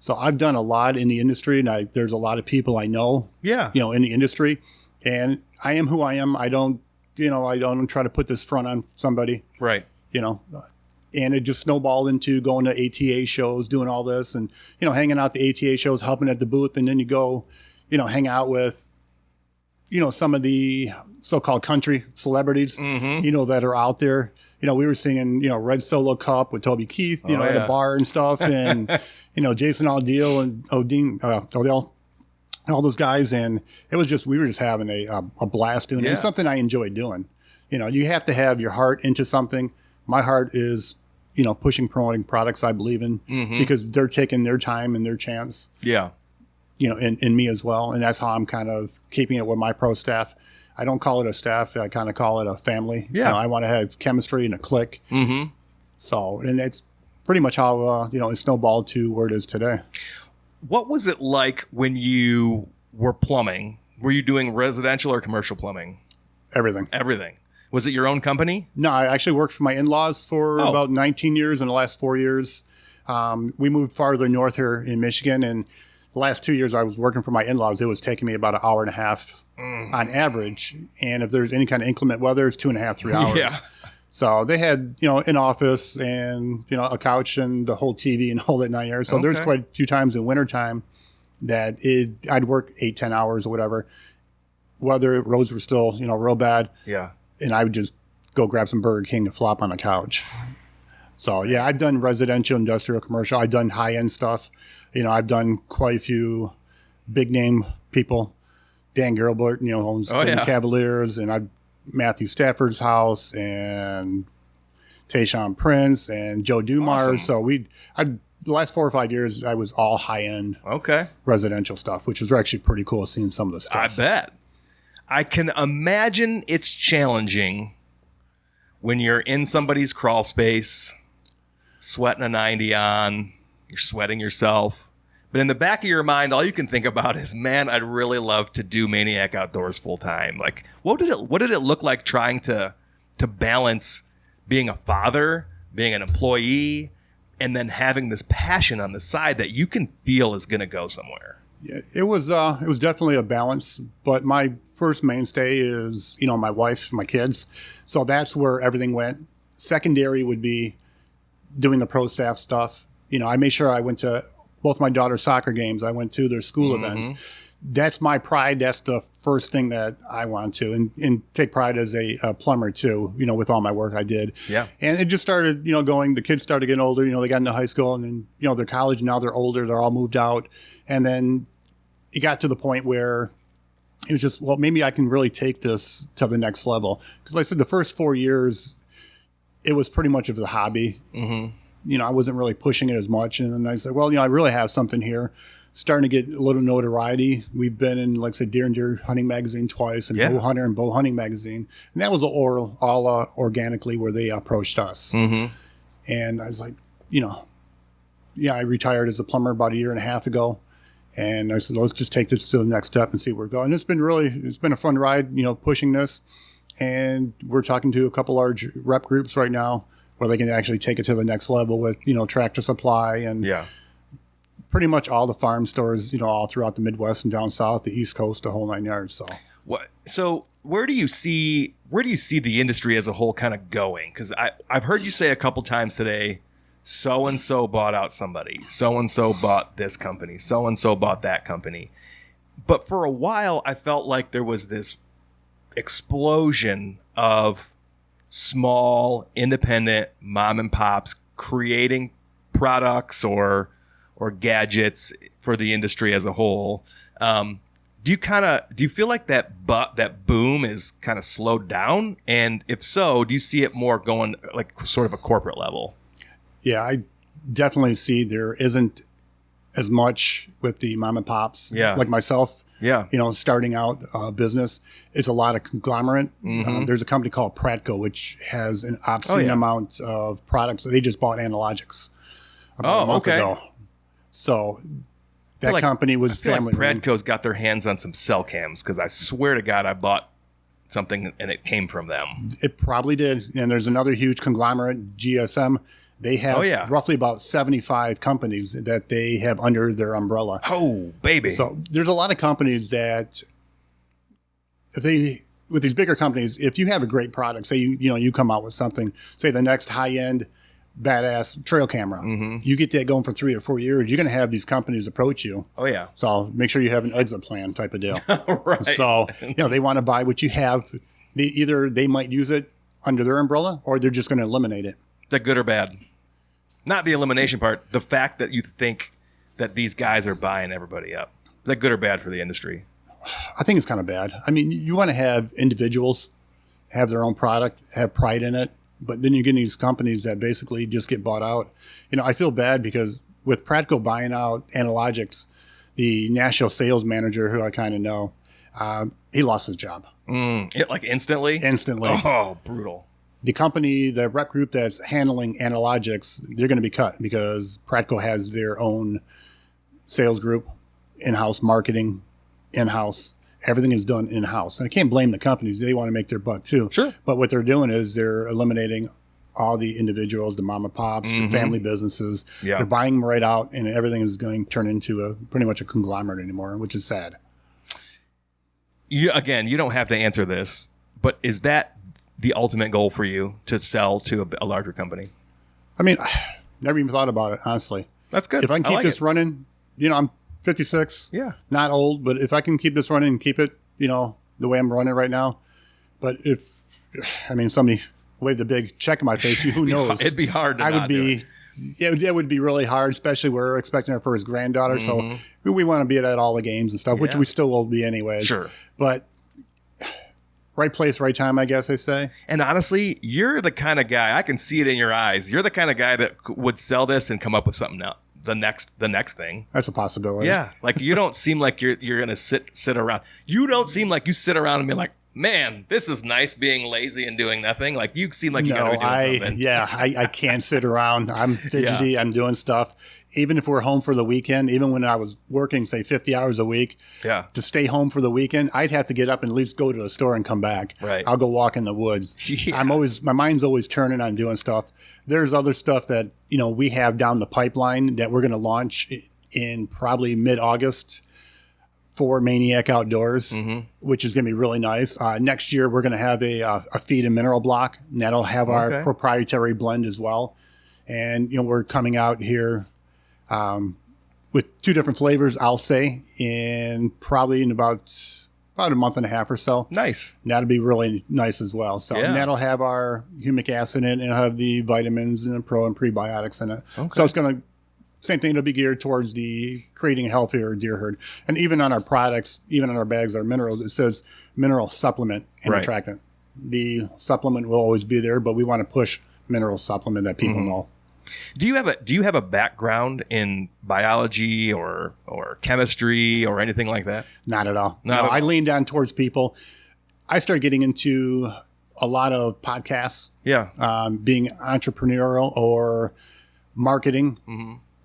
So I've done a lot in the industry, and there's a lot of people I know, in the industry. And I am who I am. I don't try to put this front on somebody. Right. And it just snowballed into going to ATA shows, doing all this, and, hanging out the ATA shows, helping at the booth. And then you go, hang out with, some of the so-called country celebrities, that are out there. We were singing, Red Solo Cup with Toby Keith, at a bar and stuff. And, Jason Aldeal and Odell, all those guys. And it was just, we were just having a blast doing it. It's something I enjoy doing. You have to have your heart into something. My heart is, pushing, promoting products I believe in, because they're taking their time and their chance. Yeah. In me as well. And that's how I'm kind of keeping it with my pro staff. I don't call it a staff. I kind of call it a family. Yeah. I want to have chemistry and a click. Mm-hmm. So, and that's pretty much how, it snowballed to where it is today. What was it like when you were plumbing? Were you doing residential or commercial plumbing? Everything. Was it your own company? No, I actually worked for my in-laws for about 19 years. In the last 4 years, we moved farther north here in Michigan, and the last 2 years I was working for my in-laws. It was taking me about an hour and a half on average. And if there's any kind of inclement weather, it's 2.5, 3 hours. Yeah. So they had, an office and, a couch and the whole TV and all that 9 years. So there's quite a few times in wintertime that I'd work 8, 10 hours or whatever. Weather, roads were still, real bad. Yeah. And I would just go grab some Burger King and flop on the couch. So yeah, I've done residential, industrial, commercial. I've done high-end stuff. I've done quite a few big name people. Dan Gerlbert, owns Cleveland Cavaliers, and Matthew Stafford's house, and Tayshaun Prince, and Joe Dumars. Awesome. So the last 4 or 5 years, I was all high-end residential stuff, which was actually pretty cool seeing some of the stuff. I bet. I can imagine it's challenging when you're in somebody's crawl space, sweating a 90 on, you're sweating yourself. But in the back of your mind, all you can think about is, man, I'd really love to do Maniac Outdoors full time. Like, what did it look like trying to balance being a father, being an employee, and then having this passion on the side that you can feel is going to go somewhere? Yeah, it was definitely a balance, but my first mainstay is, my wife, my kids. So that's where everything went. Secondary would be doing the pro staff stuff. I made sure I went to both my daughter's soccer games. I went to their school events. That's my pride. That's the first thing that I want to, and take pride as a plumber too, with all my work I did. Yeah. And it just started, going, the kids started getting older, they got into high school, and then, they're college, now they're older, they're all moved out. And then it got to the point where it was just, well, maybe I can really take this to the next level. Because like I said, the first 4 years, it was pretty much of a hobby. I wasn't really pushing it as much. And then I said, well, I really have something here. Starting to get a little notoriety. We've been in, like I said, Deer and Deer Hunting Magazine twice, and Bow Hunter and Bow Hunting Magazine. And that was all organically where they approached us. And I was like, I retired as a plumber about 1.5 years ago. And I said, let's just take this to the next step and see where we're going. It's been a fun ride, pushing this. And we're talking to a couple large rep groups right now where they can actually take it to the next level with, Tractor Supply and pretty much all the farm stores, all throughout the Midwest and down south, the East Coast, the whole 9 yards. So where do you see the industry as a whole kind of going? Because I've heard you say a couple times today, so-and-so bought out somebody, so-and-so bought this company, so-and-so bought that company. But for a while, I felt like there was this explosion of small, independent mom and pops creating products or gadgets for the industry as a whole. Do you feel like that boom is kind of slowed down? And if so, do you see it more going like sort of a corporate level? Yeah, I definitely see there isn't as much with the mom and pops like myself. Yeah. Starting out business. It's a lot of conglomerate. There's a company called Pratco, which has an obscene amount of products. They just bought Analogics about a month ago. So that company was family. Like Pratco's got their hands on some cell cams because I swear to God I bought something and it came from them. It probably did. And there's another huge conglomerate, GSM. They have roughly about 75 companies that they have under their umbrella. Oh, baby. So there's a lot of companies that with these bigger companies, if you have a great product, say you come out with something, say the next high-end badass trail camera, you get that going for 3 or 4 years, you're going to have these companies approach you. Oh, yeah. So make sure you have an exit plan type of deal. Right. So, they want to buy what you have. Either they might use it under their umbrella or they're just going to eliminate it. Is that good or bad? Not the elimination part. The fact that you think that these guys are buying everybody up. Is that good or bad for the industry? I think it's kind of bad. I mean, you want to have individuals have their own product, have pride in it, but then you're getting these companies that basically just get bought out. I feel bad because with Pratco buying out Analogics, the national sales manager, who I kind of know, he lost his job. Like instantly? Instantly. Oh, brutal. The company, the rep group that's handling Analogics, they're going to be cut because Pratco has their own sales group, in-house marketing, in-house. Everything is done in-house. And I can't blame the companies. They want to make their buck too. Sure. But what they're doing is they're eliminating all the individuals, the mom and pops, the family businesses. Yeah. They're buying them right out, and everything is going to turn into pretty much a conglomerate anymore, which is sad. You don't have to answer this, but is that the ultimate goal for you, to sell to a larger company? I mean, never even thought about it, honestly. That's good. If I can keep this running, I'm 56. Yeah. Not old, but if I can keep this running and keep it, the way I'm running right now. But somebody waved a big check in my face, who knows? It'd be hard to it would be really hard, especially we're expecting our first granddaughter. So we want to be at all the games and stuff, which we still will be anyways. Sure. But right place, right time, I guess I say. And honestly, you're the kind of guy, I can see it in your eyes. You're the kind of guy that would sell this and come up with something else. The next thing. That's a possibility. Yeah. Like you don't seem like you're going to sit around. You don't seem like you sit around and be like, man, this is nice being lazy and doing nothing. Like you seem like you got to be doing something. Yeah, I can't sit around. I'm fidgety. Yeah. I'm doing stuff. Even if we're home for the weekend, even when I was working, say 50 hours a week, to stay home for the weekend, I'd have to get up and at least go to the store and come back. Right. I'll go walk in the woods. Yeah. My mind's always turning on doing stuff. There's other stuff that, we have down the pipeline that we're going to launch in probably mid-August for Maniac Outdoors, which is going to be really nice. Next year, we're going to have a feed and mineral block, and that'll have our proprietary blend as well. And, we're coming out here with 2 different flavors, I'll say, in about a month and a half or so. Nice. And that'll be really nice as well. So and that'll have our humic acid in it, and it'll have the vitamins and the pro and prebiotics in it. Okay. So it's going to, same thing, it'll be geared towards the creating a healthier deer herd. And even on our products, even on our bags, our minerals, it says mineral supplement and attractant. The supplement will always be there, but we want to push mineral supplement that people know. Do you have a background in biology or chemistry or anything like that? Not at all. No, I lean down towards people. I started getting into a lot of podcasts. Yeah. Being entrepreneurial or marketing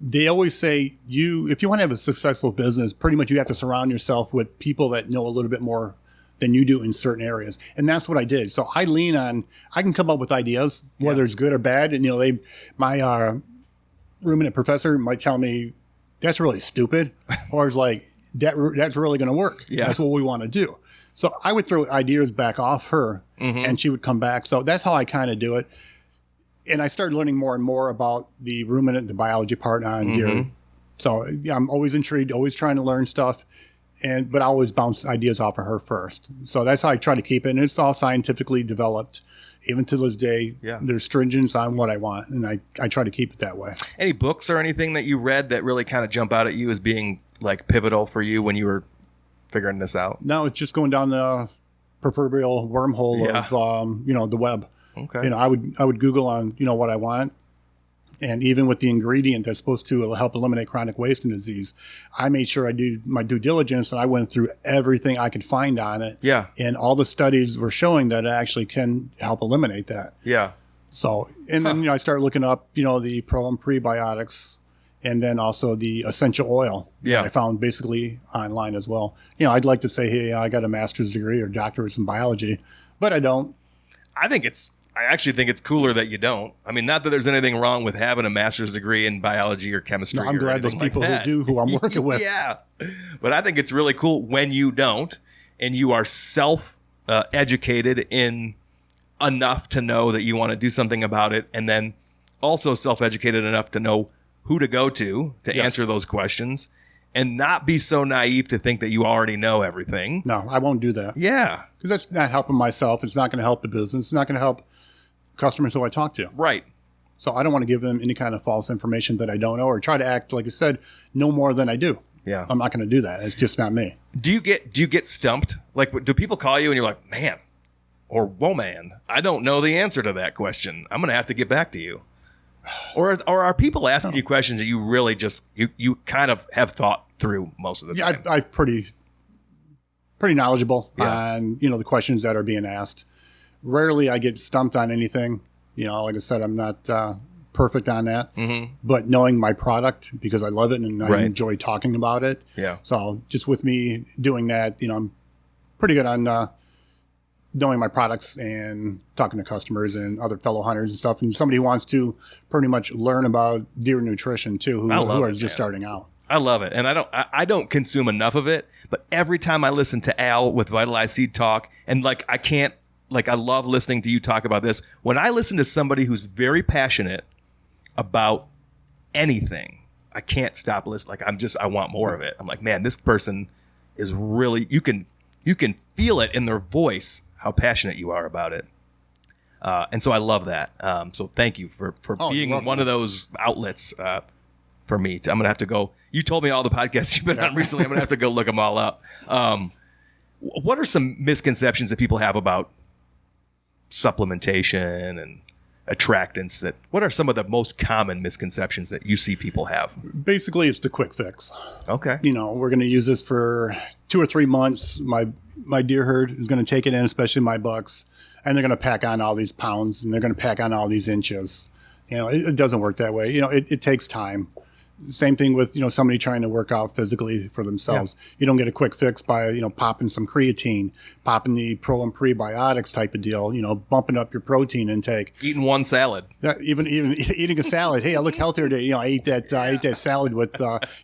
they always say if you want to have a successful business, pretty much you have to surround yourself with people that know a little bit more than you do in certain areas. And that's what I did. So I lean on, I can come up with ideas, whether it's good or bad. And, my ruminant professor might tell me that's really stupid, or it's like, that's really going to work. Yeah. That's what we want to do. So I would throw ideas back off her and she would come back. So that's how I kind of do it. And I started learning more and more about the ruminant, the biology part on deer. So I'm always intrigued, always trying to learn stuff. But I always bounce ideas off of her first. So that's how I try to keep it. And it's all scientifically developed. Even to this day, there's stringence on what I want. And I try to keep it that way. Any books or anything that you read that really kind of jump out at you as being like pivotal for you when you were figuring this out? No, it's just going down the proverbial wormhole of, the web. Okay. I would Google on, what I want. And even with the ingredient that's supposed to help eliminate chronic waste and disease, I made sure I do my due diligence and I went through everything I could find on it. Yeah. And all the studies were showing that it actually can help eliminate that. Yeah. So, and then, I started looking up, the pro and prebiotics and then also the essential oil that I found basically online as well. I'd like to say, hey, I got a master's degree or doctorate in biology, but I don't. I actually think it's cooler that you don't. I mean, not that there's anything wrong with having a master's degree in biology or chemistry. No, I'm glad those people who do, who I'm working with. Yeah. But I think it's really cool when you don't and you are self-educated in enough to know that you want to do something about it, and then also self-educated enough to know who to go to answer those questions and not be so naive to think that you already know everything. No, I won't do that. Yeah. Because that's not helping myself. It's not going to help the business. It's not going to help customers who I talk to. Right. So I don't want to give them any kind of false information that I don't know or try to act, like I said, no more than I do. Yeah. I'm not going to do that. It's just not me. Do you get stumped? Like, do people call you and you're like, man, or whoa, man, I don't know the answer to that question. I'm going to have to get back to you. Or are people asking you questions that you really just, you kind of have thought through most of the time? Yeah, I'm pretty knowledgeable on, the questions that are being asked. Rarely I get stumped on anything. Like I said, I'm not perfect on that. Mm-hmm. But knowing my product, because I love it and I enjoy talking about it. Yeah. So just with me doing that, I'm pretty good on knowing my products and talking to customers and other fellow hunters and stuff. And somebody who wants to pretty much learn about deer nutrition too, who are just starting out. I love it. And I don't consume enough of it, but every time I listen to Al with Vitalized Seed talk, and I love listening to you talk about this. When I listen to somebody who's very passionate about anything, I can't stop listening. I want more of it. I'm like, man, this person is really, you can feel it in their voice, how passionate you are about it. And so I love that. So thank you for being one of those outlets for me. I'm going to have to go. You told me all the podcasts you've been on recently. I'm going to have to go look them all up. What are some misconceptions that people have about supplementation and attractants? What are some of the most common misconceptions that you see people have? Basically, it's the quick fix. Okay. We're going to use this for 2 or 3 months. My deer herd is going to take it in, especially my bucks, and they're going to pack on all these pounds and they're going to pack on all these inches. It doesn't work that way. It takes time. Same thing with, somebody trying to work out physically for themselves. Yeah. You don't get a quick fix by, popping some creatine, popping the pro and prebiotics type of deal, bumping up your protein intake. Eating one salad. Yeah, even eating a salad. Hey, I look healthier today. I ate that salad with,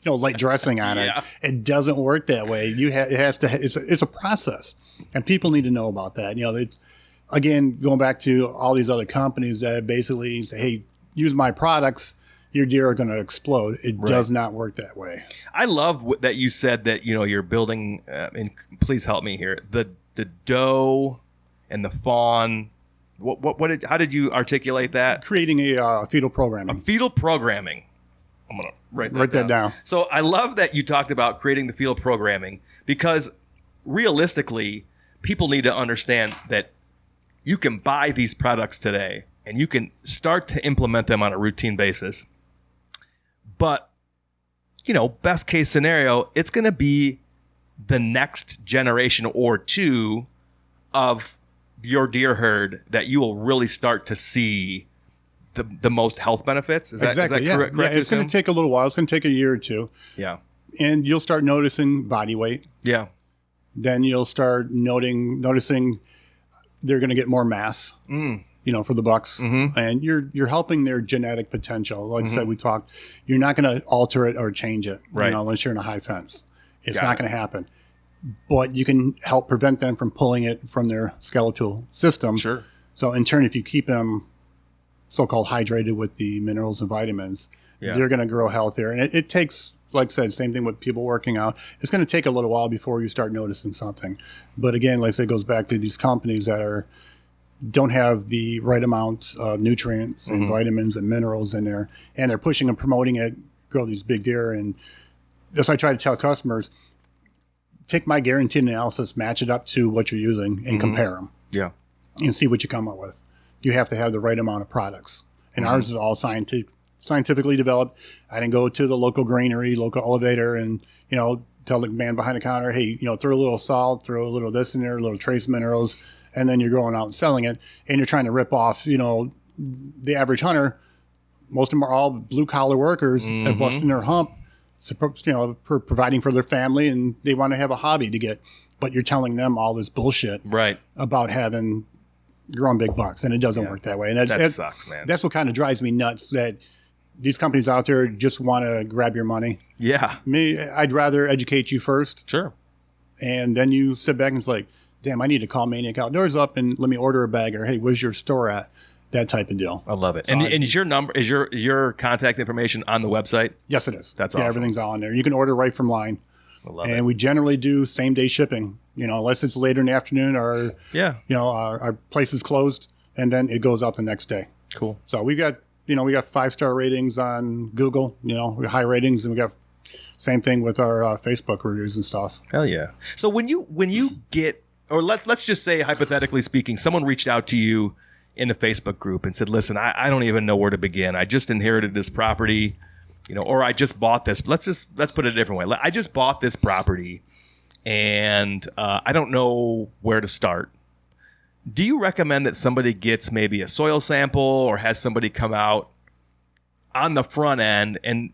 light dressing on it. It doesn't work that way. It's a process, and people need to know about that. Again, going back to all these other companies that basically say, hey, use my products, your deer are going to explode. It does not work that way. I love that you said that, you're building, and please help me here, the doe and the fawn. How did you articulate that? Creating a fetal programming. Fetal programming. I'm going to write that down. So I love that you talked about creating the fetal programming, because realistically, people need to understand that you can buy these products today and you can start to implement them on a routine basis. But, best case scenario, it's going to be the next generation or two of your deer herd that you will really start to see the most health benefits. Is exactly. that correct? Yeah, it's going to take a little while. It's going to take a year or two. Yeah. And you'll start noticing body weight. Yeah. Then you'll start noticing they're going to get more mass, for the bucks. Mm-hmm. And you're helping their genetic potential. Like I said, we talked, you're not going to alter it or change it, right. Unless you're in a high fence. It's not going to happen. But you can help prevent them from pulling it from their skeletal system. Sure. So in turn, if you keep them so-called hydrated with the minerals and vitamins, they're going to grow healthier. And it takes, like I said, same thing with people working out. It's going to take a little while before you start noticing something. But again, like I said, it goes back to these companies that don't have the right amount of nutrients and vitamins and minerals in there. And they're pushing and promoting it, grow these big deer. And that's what I try to tell customers. Take my guaranteed analysis, match it up to what you're using, and compare them. Yeah. And see what you come up with. You have to have the right amount of products. And ours is all scientifically developed. I didn't go to the local granary, local elevator, and, tell the man behind the counter, hey, throw a little salt, throw a little this in there, a little trace minerals, and then you're going out and selling it. And you're trying to rip off, the average hunter. Most of them are all blue-collar workers that busting their hump. Providing for their family, and they want to have a hobby to get, but you're telling them all this bullshit right about growing big bucks, and it doesn't work that way. And that sucks, man. That's what kind of drives me nuts, that these companies out there just want to grab your money. Yeah. I'd rather educate you first. Sure. And then you sit back and it's like, damn, I need to call Maniac Outdoors up and let me order a bag, or hey, where's your store at? That type of deal. I love it. So and is your number, is your contact information on the website? Yes, it is. That's awesome. Everything's on there. You can order right from line. I love it. And we generally do same day shipping, unless it's later in the afternoon or, our place is closed, and then it goes out the next day. Cool. So we got 5-star ratings on Google, we got high ratings, and we got same thing with our Facebook reviews and stuff. Hell yeah. So when you get, or let's just say, hypothetically speaking, someone reached out to you in the Facebook group and said, listen, I don't even know where to begin. I just inherited this property, or I just bought this. Let's put it a different way. I just bought this property and I don't know where to start. Do you recommend that somebody gets maybe a soil sample, or has somebody come out on the front end and,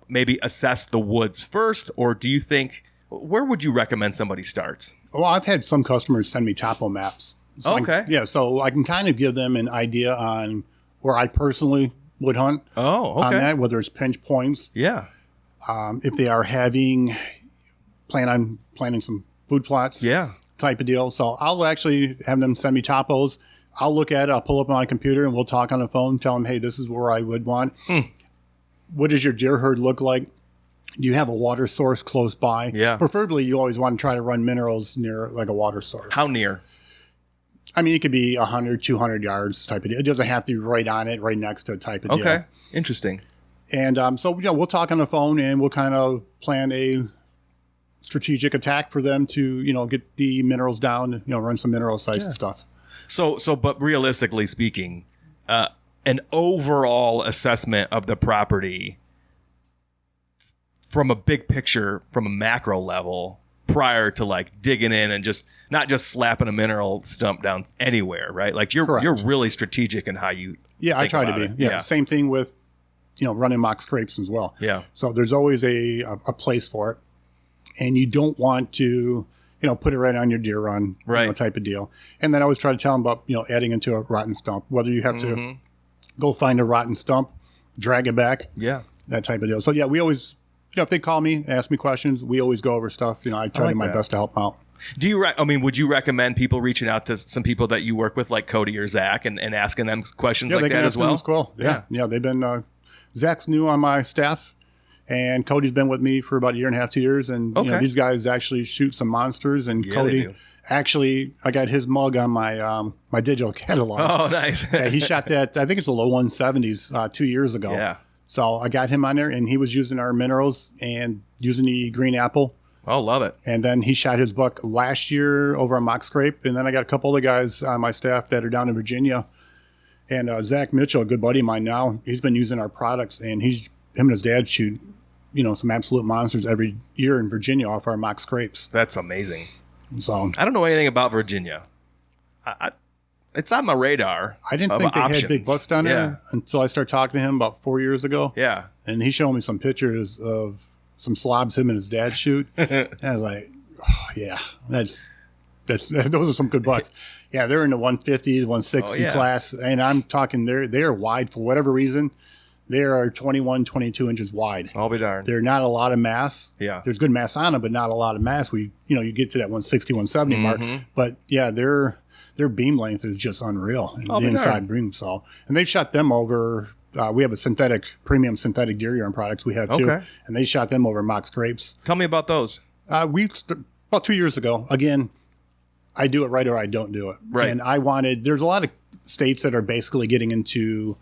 maybe assess the woods first? Or do you think, where would you recommend somebody starts? Well, I've had some customers send me topo maps. So okay. So I can kind of give them an idea on where I personally would hunt. Oh, okay. On that, whether it's pinch points. Yeah. If they are planning some food plots. Yeah. Type of deal. So I'll actually have them send me topos. I'll look at it. I'll pull up my computer and we'll talk on the phone. Tell them, hey, this is where I would want. What does your deer herd look like? Do you have a water source close by? Yeah. Preferably, you always want to try to run minerals near like a water source. How near? I mean, it could be 100, 200 yards type of deal. It doesn't have to be right on it, right next to it type of deal. Okay. Interesting. And so, we'll talk on the phone and we'll kind of plan a strategic attack for them to, get the minerals down, run some mineral sites and stuff. So, but realistically speaking, an overall assessment of the property from a big picture, from a macro level, prior to like digging in and just not just slapping a mineral stump down anywhere, right? Like you're really strategic in how you. Yeah, I try to be. It. Yeah. Same thing with, running mock scrapes as well. Yeah. So there's always a place for it, and you don't want to, put it right on your deer run, right? Type of deal. And then I always try to tell them about, adding into a rotten stump, whether you have to go find a rotten stump, drag it back. Yeah. That type of deal. So yeah, we always, if they call me, ask me questions, we always go over stuff. I try to do my best to help out. Do you? Would you recommend people reaching out to some people that you work with, like Cody or Zach, and asking them questions like that as well? As well. Yeah. They've been. Zach's new on my staff, and Cody's been with me for about 1.5 years, 2 years. And these guys actually shoot some monsters. And Cody, actually, I got his mug on my my digital catalog. Oh, nice! He shot that. I think it's a low 170s 2 years ago. Yeah. So I got him on there, and he was using our minerals and using the green apple. Oh, love it. And then he shot his buck last year over on Mock Scrape. And then I got a couple other guys on my staff that are down in Virginia. And Zach Mitchell, a good buddy of mine now, he's been using our products. And him and his dad shoot, some absolute monsters every year in Virginia off our Mock Scrapes. That's amazing. So I don't know anything about Virginia. it's on my radar. I didn't of think they options. had big bucks down there until I started talking to him about 4 years ago. Yeah. And he showed me some pictures of some slobs him and his dad shoot. And I was like, oh, yeah, those are some good bucks. Yeah, they're in the 150s, 160 class. And I'm talking, they are wide for whatever reason. They are 21, 22 inches wide. I'll be darned. They're not a lot of mass. Yeah. There's good mass on them, but not a lot of mass. You get to that 160, 170 mark. But yeah, their beam length is just unreal. The inside beam. So, and they've shot them over. We have a premium synthetic deer urine products we have too. And they shot them over mock scrapes. Tell me about those. About 2 years ago, again, I do it right or I don't do it. Right. And there's a lot of states that are basically getting into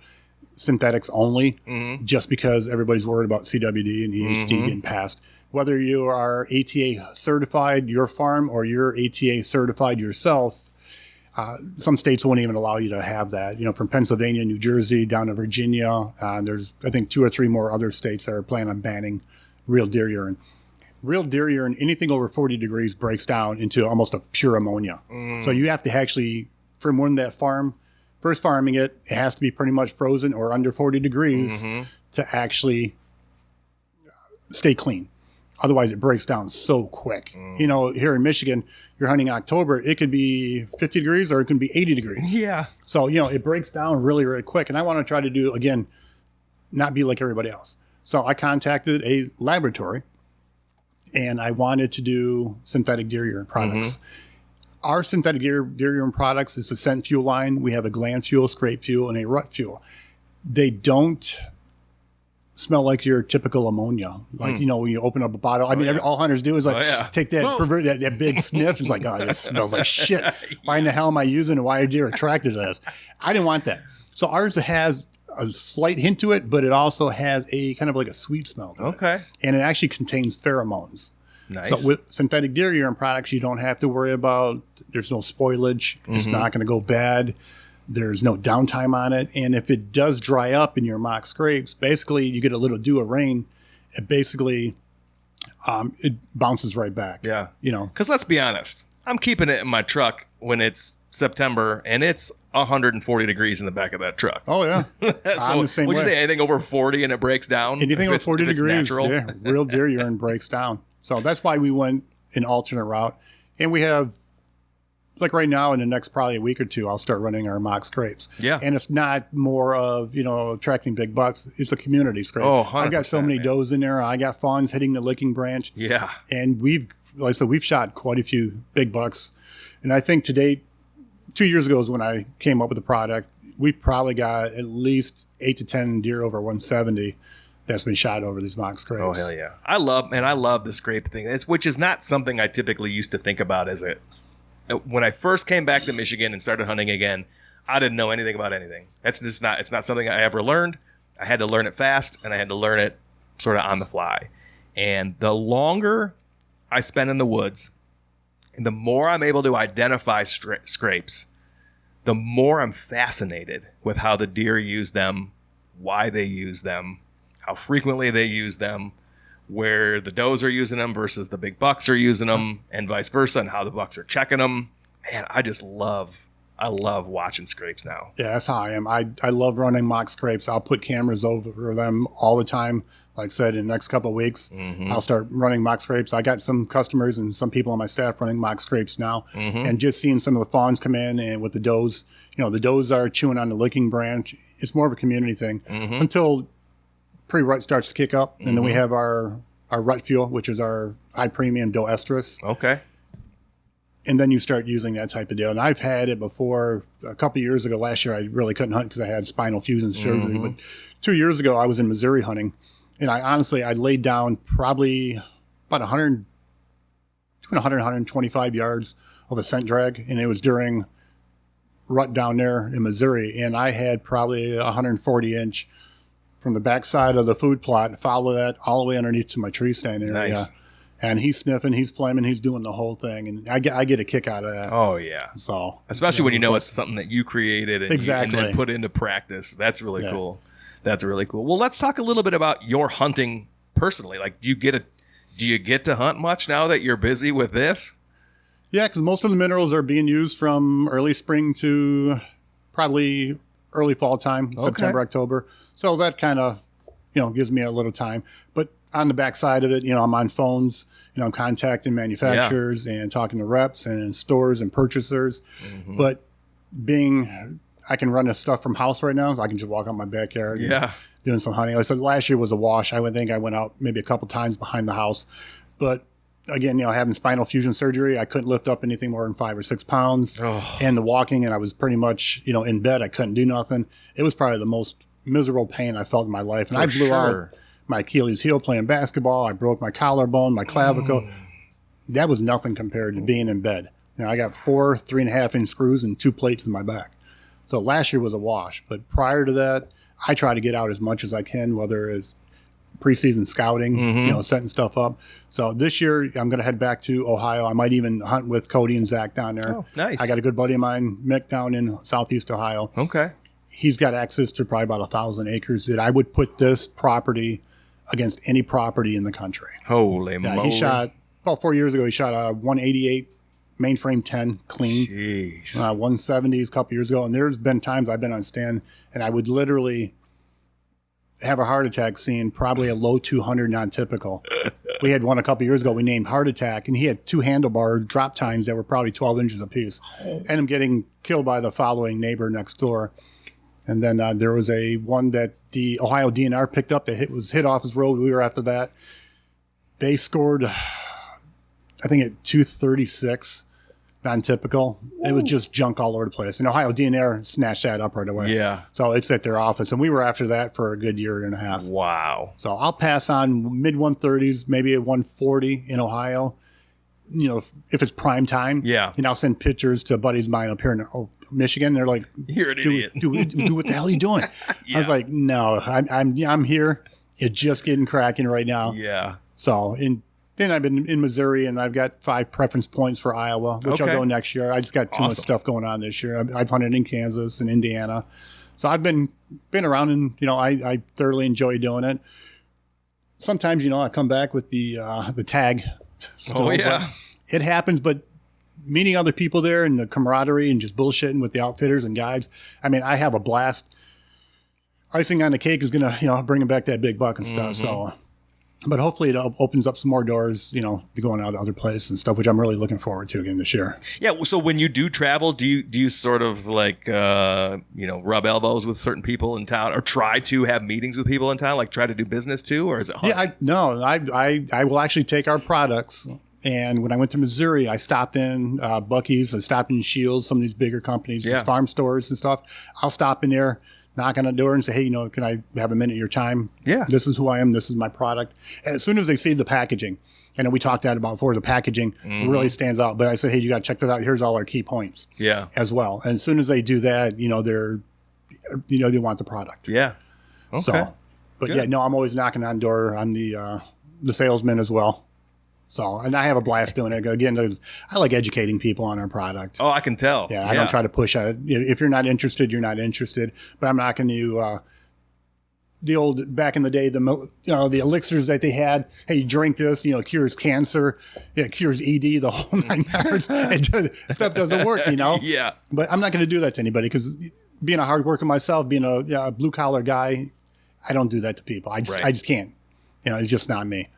synthetics only just because everybody's worried about CWD and EHD getting passed. Whether you are ATA certified, your farm, or you're ATA certified yourself, some states won't even allow you to have that. From Pennsylvania, New Jersey, down to Virginia. There's, I think, 2 or 3 more other states that are planning on banning real deer urine. Real deer urine, anything over 40 degrees breaks down into almost a pure ammonia. So you have to actually, from when that first farming it has to be pretty much frozen or under 40 degrees to actually stay clean. Otherwise, it breaks down so quick. Here in Michigan, you're hunting October, it could be 50 degrees or it could be 80 degrees. Yeah. So, it breaks down really, really quick. And I want to try to do, again, not be like everybody else. So I contacted a laboratory and I wanted to do synthetic deer urine products. Our synthetic deer urine products is a scent fuel line. We have a gland fuel, scrape fuel, and a rut fuel. They don't smell like your typical ammonia. Like, when you open up a bottle. I mean, all hunters do is take that big sniff. It's like, oh, this smells like shit. Why in the hell am I using it? Why are deer attracted to this? I didn't want that. So ours has a slight hint to it, but it also has a kind of like a sweet smell to it. And it actually contains pheromones. Nice. So with synthetic deer urine products, you don't have to worry about, there's no spoilage. It's not going to go bad. There's no downtime on it. And if it does dry up in your mock scrapes, basically you get a little dew of rain. It basically, it bounces right back. Yeah. Because let's be honest, I'm keeping it in my truck when it's September and it's 140 degrees in the back of that truck. Oh, yeah. So I'm the same way. Would you say anything over 40 and it breaks down? Anything over 40 degrees, yeah, real deer urine breaks down. So that's why we went an alternate route. And we have, like right now, in the next probably a week or two, I'll start running our mock scrapes. Yeah. And it's not more of, attracting big bucks. It's a community scrape. Oh, I've got so many does in there. I got fawns hitting the licking branch. Yeah. And we've shot quite a few big bucks. And I think to date, 2 years ago is when I came up with the product. We've probably got at least 8 to 10 deer over 170 that's been shot over these mock scrapes. Oh, hell yeah. I love the scrape thing, which is not something I typically used to think about as it. When I first came back to Michigan and started hunting again, I didn't know anything about anything. It's not something I ever learned. I had to learn it fast, and I had to learn it sort of on the fly. And the longer I spend in the woods, and the more I'm able to identify scrapes, the more I'm fascinated with how the deer use them, why they use them, how frequently they use them, where the does are using them versus the big bucks are using them, and vice versa, and how the bucks are checking them. Man, I love watching scrapes now. Yeah, that's how I am. I love running mock scrapes. I'll put cameras over them all the time. Like I said, in the next couple of weeks, I'll start running mock scrapes. I got some customers and some people on my staff running mock scrapes now. And just seeing some of the fawns come in and with the does, the does are chewing on the licking branch. It's more of a community thing until pre-rut starts to kick up. And then we have our rut fuel, which is our high premium doe estrus. Okay. And then you start using that type of deal. And I've had it before. A couple of years ago, last year, I really couldn't hunt because I had spinal fusion surgery. But 2 years ago, I was in Missouri hunting. And I laid down probably about 100, between 100 and 125 yards of a scent drag. And it was during rut down there in Missouri. And I had probably 140 inch from the backside of the food plot, follow that all the way underneath to my tree stand area. Nice. And he's sniffing, he's flaming, he's doing the whole thing. And I get a kick out of that. Oh, yeah. So, especially when it's something that you created and, and then put into practice. That's really cool. That's really cool. Well, let's talk a little bit about your hunting personally. Like, do you get to hunt much now that you're busy with this? Yeah, because most of the minerals are being used from early spring to probably early fall time, September, October. So that kind of, gives me a little time. But on the backside of it, I'm on phones, I'm contacting manufacturers and talking to reps and stores and purchasers. Mm-hmm. But I can run this stuff from house right now. I can just walk out my backyard. Yeah. Doing some hunting. Like I said, last year was a wash. I would think I went out maybe a couple times behind the house. But again, having spinal fusion surgery, I couldn't lift up anything more than 5 or 6 pounds. Oh. And the walking, and I was pretty much, in bed. I couldn't do nothing. It was probably the most miserable pain I felt in my life. And I blew out my Achilles heel playing basketball. I broke my collarbone, my clavicle. That was nothing compared to being in bed. I got 4 3.5-inch screws and 2 plates in my back. So last year was a wash. But prior to that, I try to get out as much as I can, whether it's preseason scouting, setting stuff up. So this year, I'm going to head back to Ohio. I might even hunt with Cody and Zach down there. Oh, nice. I got a good buddy of mine, Mick, down in Southeast Ohio. Okay. He's got access to probably about 1,000 acres that I would put this property against any property in the country. Holy moly. He shot, about 4 years ago, he shot a 188 mainframe 10 clean. Jeez. 170s a couple years ago. And there's been times I've been on stand and I would literally have a heart attack seeing probably a low 200 non-typical. We had one a couple years ago we named Heart Attack, and he had 2 handlebar drop tines that were probably 12 inches apiece. And him getting killed by the following neighbor next door. And then there was one that the Ohio DNR picked up that was hit off his road. We were after that. They scored, I think, at 236. Non-typical. It was just junk all over the place. And Ohio DNR snatched that up right away. Yeah. So it's at their office. And we were after that for a good year and a half. Wow. So I'll pass on mid-130s, maybe at 140 in Ohio, if it's prime time. Yeah. And I'll send pictures to buddies of mine up here in Michigan. They're like, "You're an idiot. Do what the hell are you doing?" Yeah. I was like, "No, I'm here. It's just getting cracking right now." Yeah. So then I've been in Missouri, and I've got 5 preference points for Iowa, which I'll go next year. I just got too much stuff going on this year. I've hunted in Kansas and Indiana. So I've been around, and, I thoroughly enjoy doing it. Sometimes, I come back with the tag still. Oh, yeah. It happens, but meeting other people there and the camaraderie and just bullshitting with the outfitters and guides, I have a blast. Icing on the cake is going to, bring back that big buck and stuff. So... But hopefully it opens up some more doors, to going out to other places and stuff, which I'm really looking forward to again this year. Yeah. So when you do travel, do you sort of like, rub elbows with certain people in town, or try to have meetings with people in town, like try to do business too, or is it hard? Yeah, I will actually take our products. And when I went to Missouri, I stopped in Buc-ee's, I stopped in Shields, some of these bigger companies, these farm stores and stuff. I'll stop in there, knock on the door and say, "Hey, can I have a minute of your time? Yeah. This is who I am. This is my product." And as soon as they see the packaging, and we talked about before, the packaging really stands out. But I said, "Hey, you got to check this out. Here's all our key points." Yeah. As well. And as soon as they do that, they want the product. Yeah. Okay. So, but good. I'm always knocking on the door. I'm the salesman as well. So, and I have a blast doing it. Again, I like educating people on our product. Oh, I can tell. Yeah, I don't try to push it. If you're not interested, you're not interested. But I'm not going to, the old, back in the day, the elixirs that they had, hey, you drink this, cures cancer, it cures ED, the whole 9 yards. Stuff doesn't work, Yeah. But I'm not going to do that to anybody, because being a hard worker myself, being a blue collar guy, I don't do that to people. I just can't. It's just not me.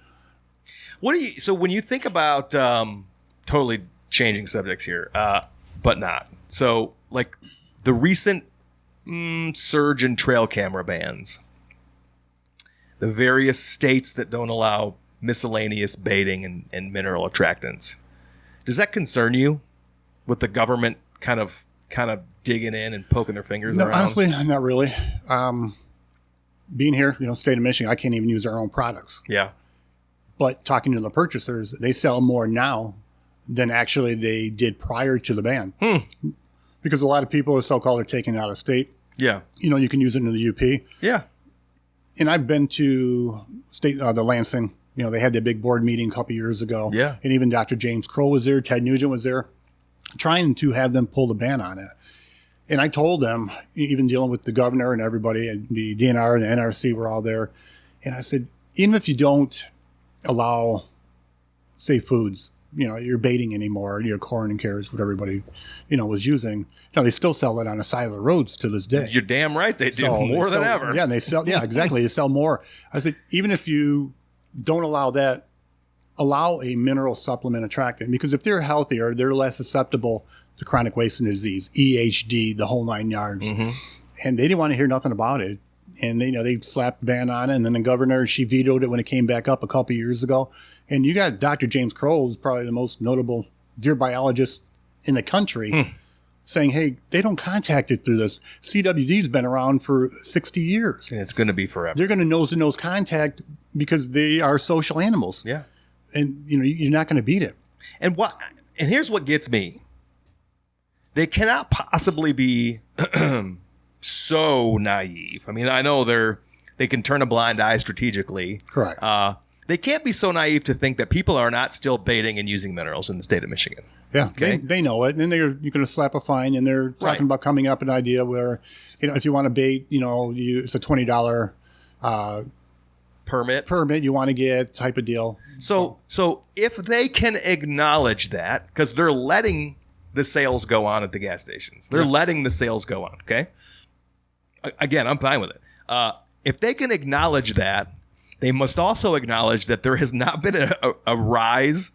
So when you think about, totally changing subjects here, but not. So like the recent surge in trail camera bans, the various states that don't allow miscellaneous baiting and mineral attractants. Does that concern you, with the government kind of digging in and poking their fingers around? Honestly, not really. Being here, state of Michigan, I can't even use our own products. Yeah. But talking to the purchasers, they sell more now than actually they did prior to the ban. Because a lot of people, so-called, are taking it out of state. Yeah. You can use it in the UP. Yeah. And I've been to the Lansing. They had that big board meeting a couple years ago. Yeah. And even Dr. James Crow was there. Ted Nugent was there, trying to have them pull the ban on it. And I told them, even dealing with the governor and everybody, and the DNR and the NRC were all there. And I said, even if you don't allow safe foods, your baiting anymore, your corn and carrots, what everybody, was using. They still sell it on the side of the roads to this day. You're damn right they do, more than ever. Yeah, and they sell. Yeah, exactly. They sell more. I said, even if you don't allow that, allow a mineral supplement attractant, because if they're healthier, they're less susceptible to chronic wasting disease, EHD, the whole 9 yards. Mm-hmm. And they didn't want to hear nothing about it. And they slapped a ban on it. And then the governor, she vetoed it when it came back up a couple years ago. And you got Dr. James Crowell, who's probably the most notable deer biologist in the country, saying, hey, they don't contact it through this. CWD's been around for 60 years. And it's going to be forever. They're going to nose-to-nose contact because they are social animals. Yeah. And, you're not going to beat it. And here's what gets me. They cannot possibly be so naive. I mean, I know they can turn a blind eye strategically. Correct. They can't be so naive to think that people are not still baiting and using minerals in the state of Michigan. Yeah, okay? they know it. And you're going to slap a fine, and they're talking about coming up an idea where, if you want to bait, it's a $20 permit you want to get type of deal. So if they can acknowledge that, because they're letting the sales go on at the gas stations. They're letting the sales go on, okay? Again, I'm fine with it. If they can acknowledge that, they must also acknowledge that there has not been a rise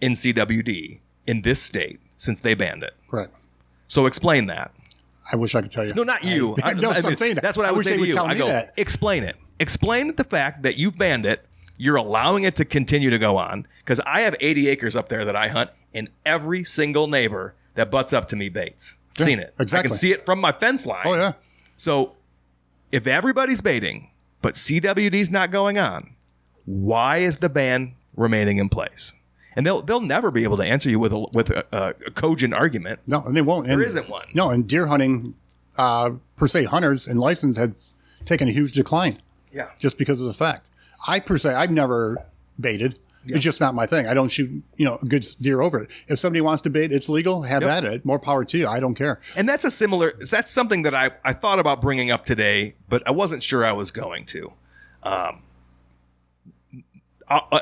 in CWD in this state since they banned it. Correct. So explain that. I wish I could tell you. No, not you. I'm saying that. That's what I would say to you. I go, that. Explain it. Explain the fact that you've banned it. You're allowing it to continue to go on. Because I have 80 acres up there that I hunt, and every single neighbor that butts up to me baits. I've seen it. Exactly. I can see it from my fence line. Oh, yeah. So if everybody's baiting, but CWD's not going on, why is the ban remaining in place? And they'll never be able to answer you with a cogent argument. No, and they won't. And there isn't one. No, and deer hunting, per se, hunters and license had taken a huge decline. Yeah. Just because of the fact. I've never baited. Yeah. It's just not my thing. I don't shoot, a good deer over it. If somebody wants to bait, it's legal. Have at it. More power to you. I don't care. And that's something that I thought about bringing up today, but I wasn't sure I was going to.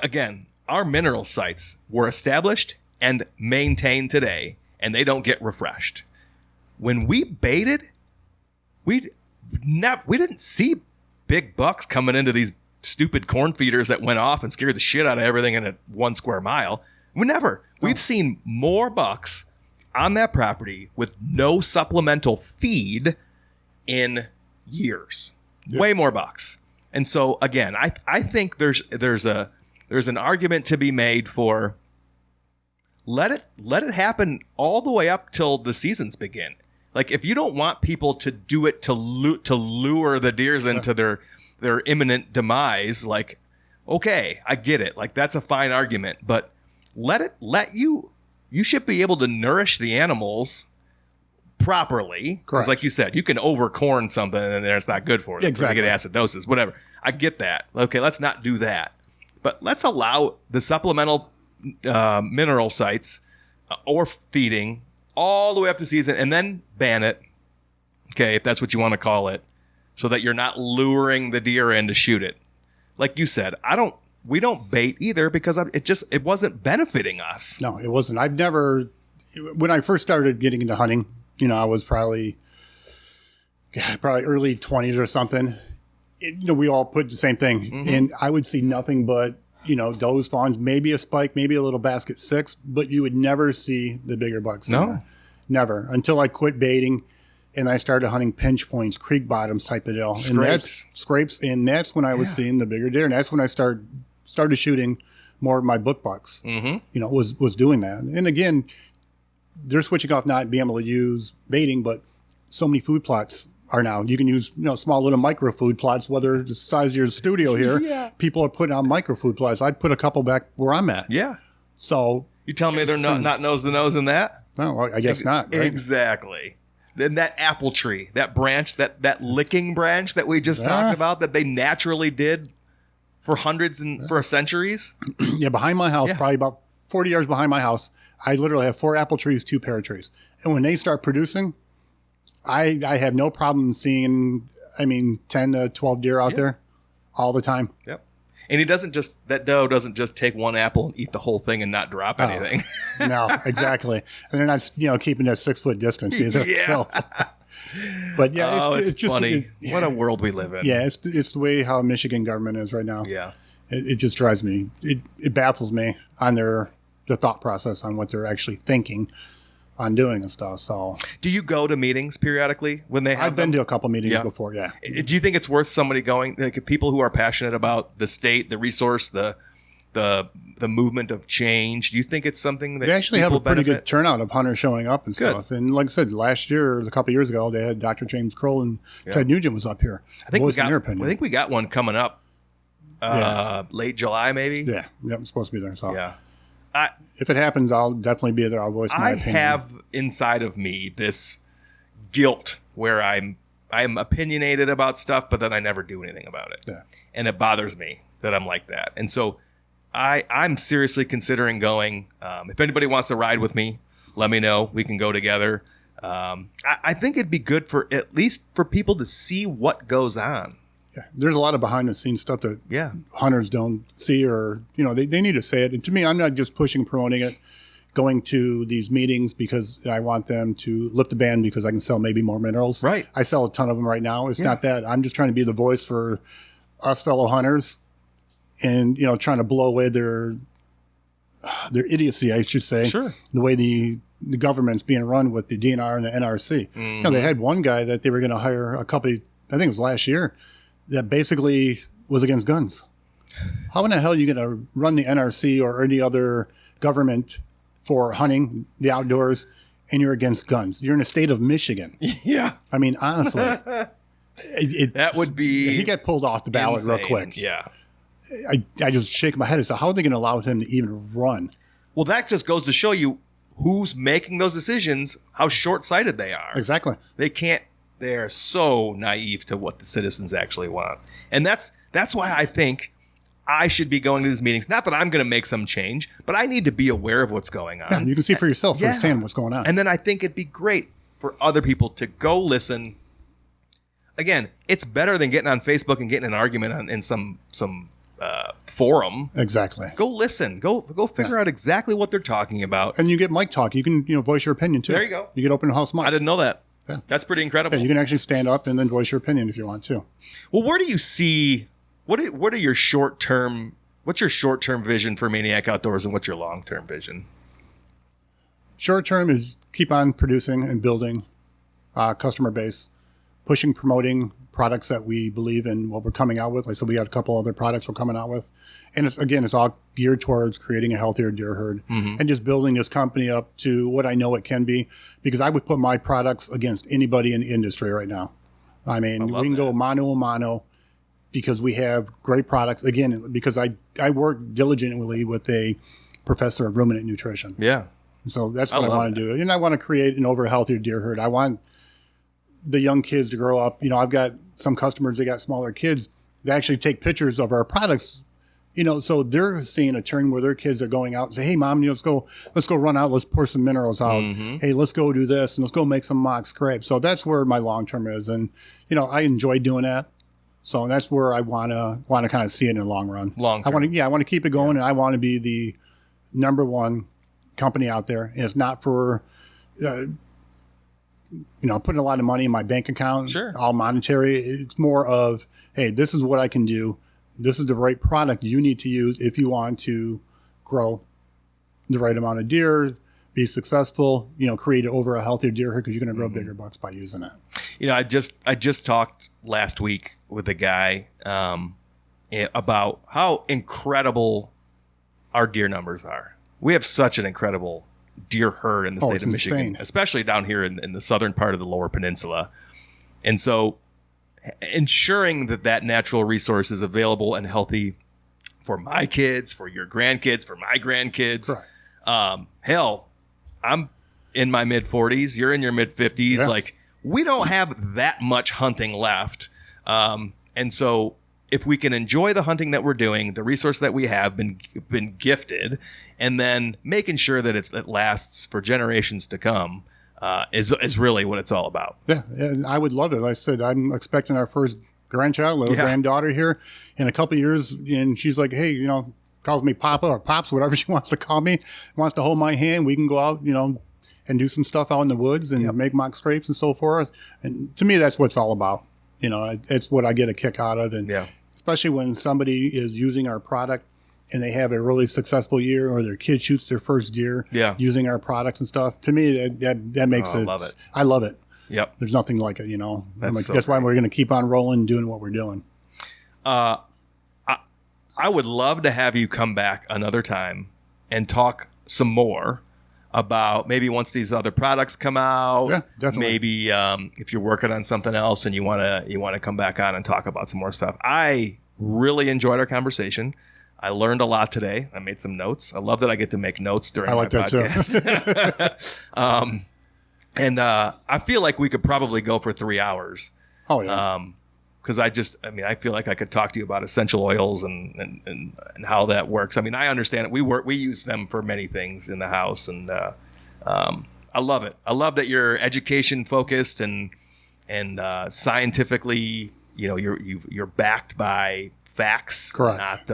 Again, our mineral sites were established and maintained today, and they don't get refreshed. When we baited, we didn't see big bucks coming into these stupid corn feeders that went off and scared the shit out of everything in a 1 square mile. We've seen more bucks on that property with no supplemental feed in years. Yep. Way more bucks. And so again, I think there's an argument to be made for let it happen all the way up till the seasons begin. Like if you don't want people to do it to lure the deers into their imminent demise, like, okay, I get it. Like that's a fine argument, but you should be able to nourish the animals properly. Because like you said, you can overcorn something and it's not good for them. Exactly. They get acidosis, whatever. I get that. Okay, let's not do that. But let's allow the supplemental mineral sites or feeding all the way up to season and then ban it. Okay, if that's what you want to call it. So that you're not luring the deer in to shoot it. Like you said, we don't bait either because it wasn't benefiting us. No, it wasn't. When I first started getting into hunting, I was probably early 20s or something. We all put the same thing. Mm-hmm. And I would see nothing but, does, fawns, maybe a spike, maybe a little basket 6, but you would never see the bigger bucks. No. Never. Until I quit baiting. And I started hunting pinch points, creek bottoms type of deal. Scrapes. And that's when I was seeing the bigger deer. And that's when I started shooting more of my book bucks. Mm-hmm. Was doing that. And again, they're switching off not being able to use baiting, but so many food plots are now. You can use small little micro food plots, whether it's the size of your studio here. Yeah. People are putting out micro food plots. I'd put a couple back where I'm at. Yeah. So you tell me they're not nose to nose in that? No, I guess not. Right? Exactly. Then that apple tree, that branch, that licking branch that we just talked about, that they naturally did for hundreds and for centuries. Yeah, behind my house, probably about 40 yards behind my house, I literally have 4 apple trees, 2 pear trees. And when they start producing, I have no problem seeing, 10 to 12 deer out there all the time. Yep. And that doe doesn't just take one apple and eat the whole thing and not drop anything. No, exactly. And they're not, keeping that 6 foot distance either. Yeah. So. But yeah, it's just funny. What a world we live in. Yeah, it's the way how Michigan government is right now. Yeah. It just drives me. It baffles me on the thought process on what they're actually thinking on doing and stuff. So, do you go to meetings periodically when they have I've been to a couple meetings before. Yeah. Do you think it's worth somebody going? Like people who are passionate about the state, the resource, the movement of change. Do you think it's something that they actually have a pretty benefit? Good turnout of hunters showing up and stuff? And like I said, last year, a couple of years ago, they had Dr. James Kroll and Ted Nugent was up here. I think we got one coming up. Late July, maybe. Yeah, I'm supposed to be there. So yeah, if it happens, I'll definitely be there. I'll voice my opinion. I have inside of me this guilt where I'm opinionated about stuff, but then I never do anything about it. Yeah, and it bothers me that I'm like that. And so I'm seriously considering going. If anybody wants to ride with me, let me know. We can go together. I think it'd be good at least for people to see what goes on. Yeah, there's a lot of behind the scenes stuff that hunters don't see, or they need to say it. And to me, I'm not just promoting it, going to these meetings because I want them to lift the ban because I can sell maybe more minerals. Right. I sell a ton of them right now. It's not that. I'm just trying to be the voice for us fellow hunters, and trying to blow away their idiocy, I should say. Sure. The way the government's being run with the DNR and the NRC. Mm-hmm. They had one guy that they were going to hire I think it was last year, that basically was against guns. How in the hell are you going to run the NRC or any other government for hunting, the outdoors, and you're against guns? You're in the state of Michigan. Yeah. I mean, honestly. That would be he got pulled off the ballot insane. real quick. Yeah. I just shake my head and say, how are they going to allow him to even run? Well, that just goes to show you who's making those decisions, how short-sighted they are. Exactly. They are so naive to what the citizens actually want. And that's why I think I should be going to these meetings. Not that I'm going to make some change, but I need to be aware of what's going on. Yeah, you can see for yourself firsthand what's going on. And then I think it'd be great for other people to go listen. Again, it's better than getting on Facebook and getting an argument in some forum. Exactly. Go listen. Go figure out exactly what they're talking about. And you get mic talk. You can voice your opinion too. There you go. You get open house mic. I didn't know that. Yeah. That's pretty incredible. Yeah, you can actually stand up and then voice your opinion if you want to. Well, where do you see what's your short-term vision for Maniac Outdoors, and what's your long-term vision? Short term is keep on producing and building customer base, promoting products that we believe in what we're coming out with. Like, so we got a couple other products we're coming out with. And it's all geared towards creating a healthier deer herd and just building this company up to what I know it can be, because I would put my products against anybody in the industry right now. I mean, we can go mano a mano because we have great products. Again, because I work diligently with a professor of ruminant nutrition. Yeah. So that's what I want to do. And I want to create an healthier deer herd. I want the young kids to grow up. I've got some customers, they got smaller kids. They actually take pictures of our products, so they're seeing a turn where their kids are going out and say, hey, Mom, let's go run out. Let's pour some minerals out. Mm-hmm. Hey, let's go do this and let's go make some mock scrape. So that's where my long term is. And, I enjoy doing that. So that's where I want to kind of see it in the long run. I want to keep it going, and I want to be the number one company out there. And it's not for, putting a lot of money in my bank account, all monetary. It's more of, hey, this is what I can do. This is the right product you need to use if you want to grow the right amount of deer, be successful, create over a healthier deer herd, because you're going to grow bigger bucks by using it. I just talked last week with a guy about how incredible our deer numbers are. We have such an incredible deer herd in the state of Michigan, insane. Especially down here in the southern part of the Lower Peninsula. And so ensuring that natural resource is available and healthy for my kids, for your grandkids, for my grandkids. Right. Hell, I'm in my mid-40s. You're in your mid-50s. Yeah. Like, we don't have that much hunting left. And so if we can enjoy the hunting that we're doing, the resource that we have been gifted, and then making sure that it lasts for generations to come, is really what it's all about. Yeah, and I would love it. Like I said, I'm expecting our first grandchild, little granddaughter here in a couple of years. And she's like, hey, calls me Papa or Pops, whatever she wants to call me, wants to hold my hand. We can go out, and do some stuff out in the woods and make mock scrapes and so forth. And to me, that's what it's all about. It's what I get a kick out of. And especially when somebody is using our product and they have a really successful year, or their kid shoots their first deer using our products and stuff. To me, that makes it. Love it. I love it. Yep. There's nothing like it, That's why we're going to keep on rolling and doing what we're doing. I would love to have you come back another time and talk some more about maybe once these other products come out. Yeah, definitely. Maybe if you're working on something else and you want to come back on and talk about some more stuff. I really enjoyed our conversation. I learned a lot today. I made some notes. I love that I get to make notes during my podcast. Too. And I feel like we could probably go for 3 hours. Oh, yeah. Because I feel like I could talk to you about essential oils and how that works. I mean, I understand it. We use them for many things in the house, and I love it. I love that you're education focused and scientifically, you're backed by facts, correct?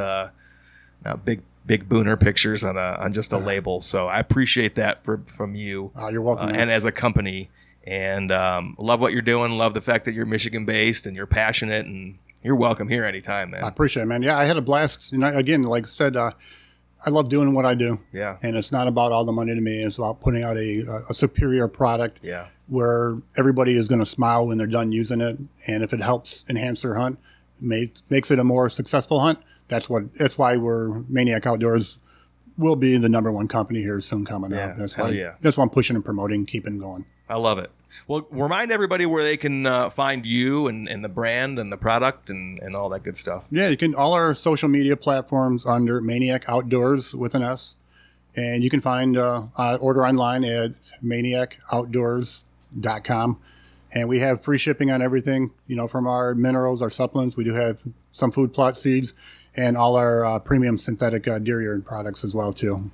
Not big booner pictures on just a label. So I appreciate that from you. You're welcome. And as a company. And love what you're doing. Love the fact that you're Michigan-based and you're passionate, and you're welcome here anytime, man. I appreciate it, man. Yeah, I had a blast. Again, like I said, I love doing what I do. Yeah. And it's not about all the money to me. It's about putting out a superior product where everybody is going to smile when they're done using it. And if it helps enhance their hunt, makes it a more successful hunt, that's why we're Maniac Outdoors will be the number one company here soon coming out. That's why I'm pushing and promoting, keeping going. I love it. Well, remind everybody where they can find you and the brand and the product and all that good stuff. Yeah, you can all our social media platforms under Maniac Outdoors with an S. And you can find order online at maniacoutdoors.com. And we have free shipping on everything, from our minerals, our supplements. We do have some food plot seeds and all our premium synthetic deer urine products as well, too.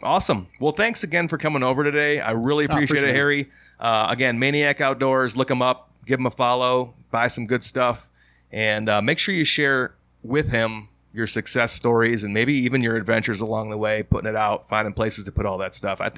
Awesome. Well, thanks again for coming over today. I really appreciate it, Harry. Again, Maniac Outdoors, look them up, give them a follow, buy some good stuff, and make sure you share with him your success stories and maybe even your adventures along the way, putting it out, finding places to put all that stuff. I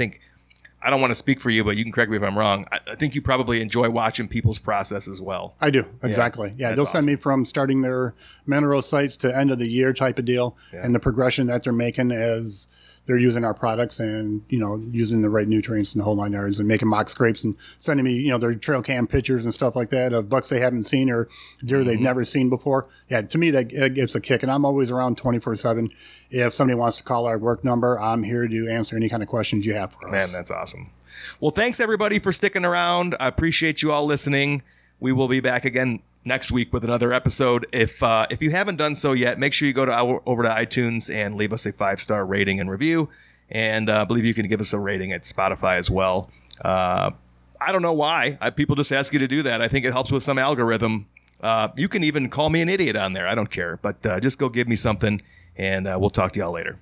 don't want to speak for you, but you can correct me if I'm wrong. I think you probably enjoy watching people's process as well. I do. Exactly. Yeah. They'll send me from starting their mineral sites to end of the year type of deal, and the progression that they're making as they're using our products and, using the right nutrients in the whole 9 yards and making mock scrapes and sending me, their trail cam pictures and stuff like that of bucks they haven't seen or deer they've never seen before. Yeah, to me, that gives a kick. And I'm always around 24/7. If somebody wants to call our work number, I'm here to answer any kind of questions you have for us. Man, that's awesome. Well, thanks everybody for sticking around. I appreciate you all listening. We will be back again next week with another episode. If you haven't done so yet, make sure you go over to iTunes and leave us a 5-star rating and review. And I believe you can give us a rating at Spotify as well. I don't know why. People just ask you to do that. I think it helps with some algorithm. You can even call me an idiot on there. I don't care. But just go give me something, and we'll talk to y'all later.